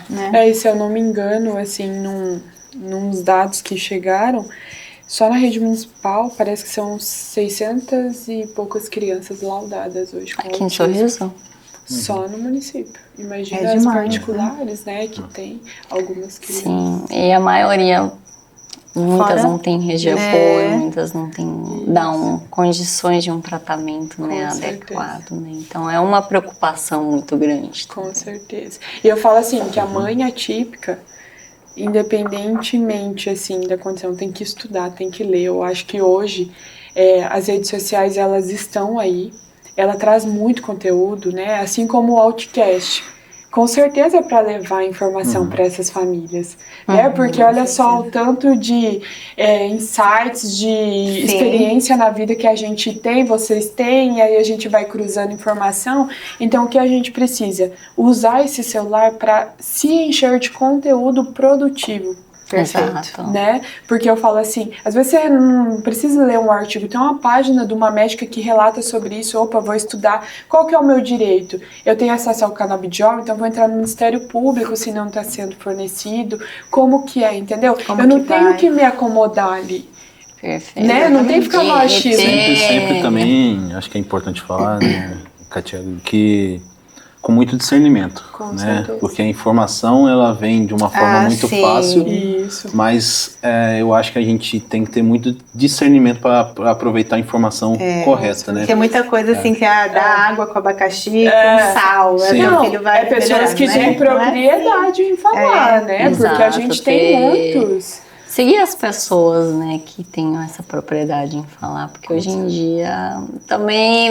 Né? E se eu não me engano, assim, nos dados que chegaram, só na rede municipal parece que são 600 e poucas crianças laudadas hoje com autismo. Aqui em Sorriso? Só no município. Imagina as particulares, né, que tem algumas crianças. Sim, e a maioria... Muitas não têm rede de apoio, muitas não têm condições de um tratamento, né, adequado, né? Então é uma preocupação muito grande. Com certeza. E eu falo assim, que a mãe atípica, independentemente assim da condição, tem que estudar, tem que ler. Eu acho que hoje as redes sociais, elas estão aí, ela traz muito conteúdo, né? Assim como o Outcast. Com certeza é para levar informação para essas famílias, né? Porque olha só o tanto de insights, de experiência na vida que a gente tem, vocês têm, e aí a gente vai cruzando informação. Então o que a gente precisa? Usar esse celular para se encher de conteúdo produtivo. Perfeito. Né? Porque eu falo assim, às vezes você não precisa ler um artigo, tem uma página de uma médica que relata sobre isso, opa, vou estudar, qual que é o meu direito? Eu tenho acesso ao canabidiol, então vou entrar no Ministério Público se não está sendo fornecido, como que é, entendeu? Eu não tenho que me acomodar ali. Perfeito. Né? Não tem que ficar no achismo. Sempre também, acho que é importante falar, né, Katia, que com muito discernimento, com né? certeza. Porque a informação ela vem de uma forma muito fácil, mas eu acho que a gente tem que ter muito discernimento para aproveitar a informação correta, né? Tem muita coisa assim que dá água com abacaxi, com sal, não, filho vai pessoas que têm propriedade em falar, né? Porque a gente tem muitos seguir as pessoas, né, que tenham essa propriedade em falar, porque hoje em dia também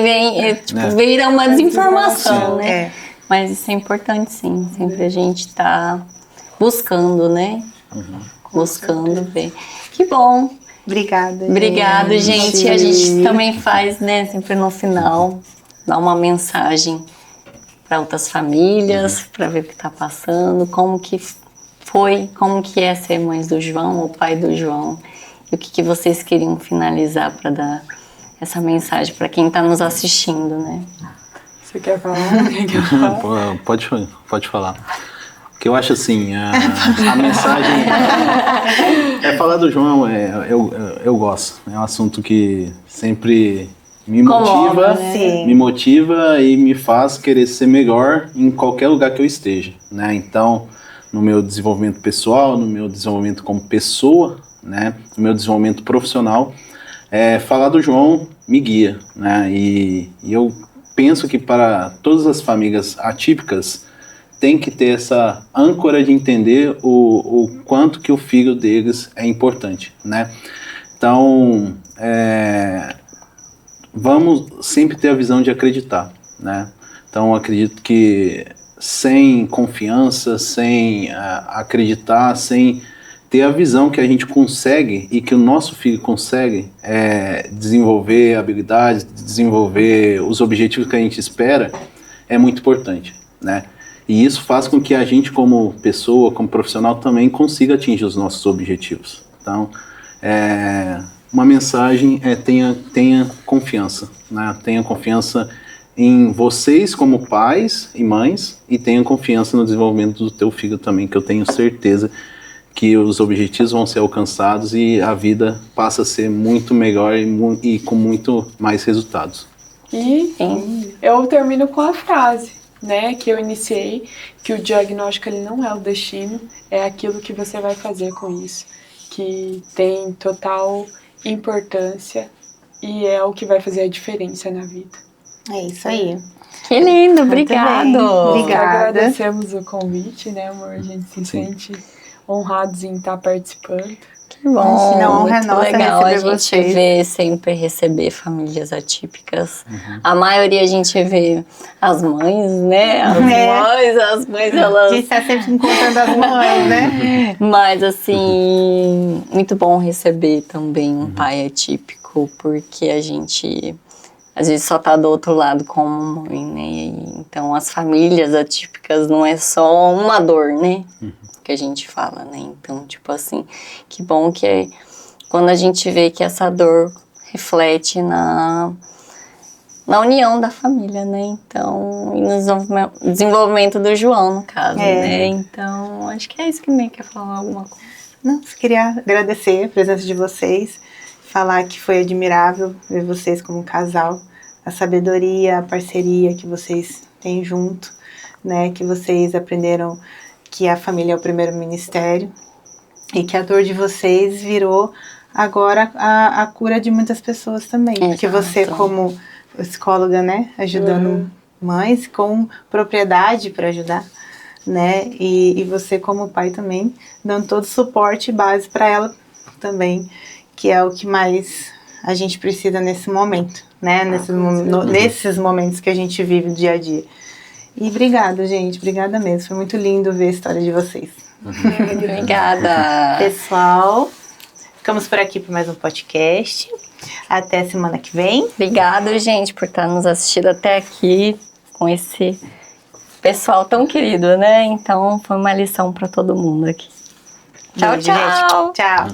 vira uma desinformação, né? Mas isso é importante, sim. Sempre a gente tá buscando, né? Buscando ver. Que bom. Obrigada. Obrigada, gente. A gente também faz, né, sempre no final, dar uma mensagem para outras famílias, para ver o que tá passando, como que foi, como que é ser mães do João, o pai do João, e o que vocês queriam finalizar para dar essa mensagem para quem está nos assistindo, né? Você quer falar? Pode falar. O que eu acho assim, a mensagem é falar do João, eu gosto. É um assunto que sempre me motiva e me faz querer ser melhor em qualquer lugar que eu esteja, né? Então, no meu desenvolvimento pessoal, no meu desenvolvimento como pessoa, né? No meu desenvolvimento profissional, falar do João me guia, né? E eu penso que para todas as famílias atípicas tem que ter essa âncora de entender o quanto que o filho deles é importante, né? Então, vamos sempre ter a visão de acreditar, né? Então, acredito que sem confiança, sem acreditar, sem ter a visão que a gente consegue e que o nosso filho consegue desenvolver habilidades, desenvolver os objetivos que a gente espera, é muito importante, né? E isso faz com que a gente, como pessoa, como profissional, também consiga atingir os nossos objetivos. Então, uma mensagem tenha confiança, né? Tenha confiança em vocês como pais e mães e tenha confiança no desenvolvimento do teu filho também, que eu tenho certeza que os objetivos vão ser alcançados e a vida passa a ser muito melhor e com muito mais resultados. E eu termino com a frase, né, que eu iniciei, que o diagnóstico ele não é o destino, é aquilo que você vai fazer com isso, que tem total importância e é o que vai fazer a diferença na vida. É isso aí. Que lindo, obrigado. Obrigada. Agradecemos o convite, né, amor? A gente se sente honrados em estar participando. Que bom, não, muito nossa legal a gente vocês. sempre receber famílias atípicas. A maioria a gente vê as mães, né? As mães, elas... A gente tá sempre encontrando as mães, né? Mas, assim, muito bom receber também um pai atípico, porque a gente só tá do outro lado como mãe, né? Então, as famílias atípicas não é só uma dor, né? Que a gente fala, né? Então, tipo assim, que bom que é quando a gente vê que essa dor reflete na união da família, né? Então, e no desenvolvimento do João, no caso, né? Então, acho que é isso que meio quer falar alguma coisa. Não, só queria agradecer a presença de vocês, falar que foi admirável ver vocês como um casal, a sabedoria, a parceria que vocês têm junto, né? Que vocês aprenderam que a família é o primeiro ministério e que a dor de vocês virou agora a cura de muitas pessoas também. Porque você, como psicóloga, né, ajudando mães com propriedade para ajudar, né, e você como pai também, dando todo o suporte e base para ela também, que é o que mais a gente precisa nesse momento, né, nesses momentos que a gente vive no dia a dia. E obrigada, gente. Obrigada mesmo. Foi muito lindo ver a história de vocês. Obrigada. Pessoal, ficamos por aqui para mais um podcast. Até semana que vem. Obrigada, gente, por estar nos assistindo até aqui com esse pessoal tão querido, né? Então, foi uma lição para todo mundo aqui. Tchau, Beijo, tchau. gente. Tchau.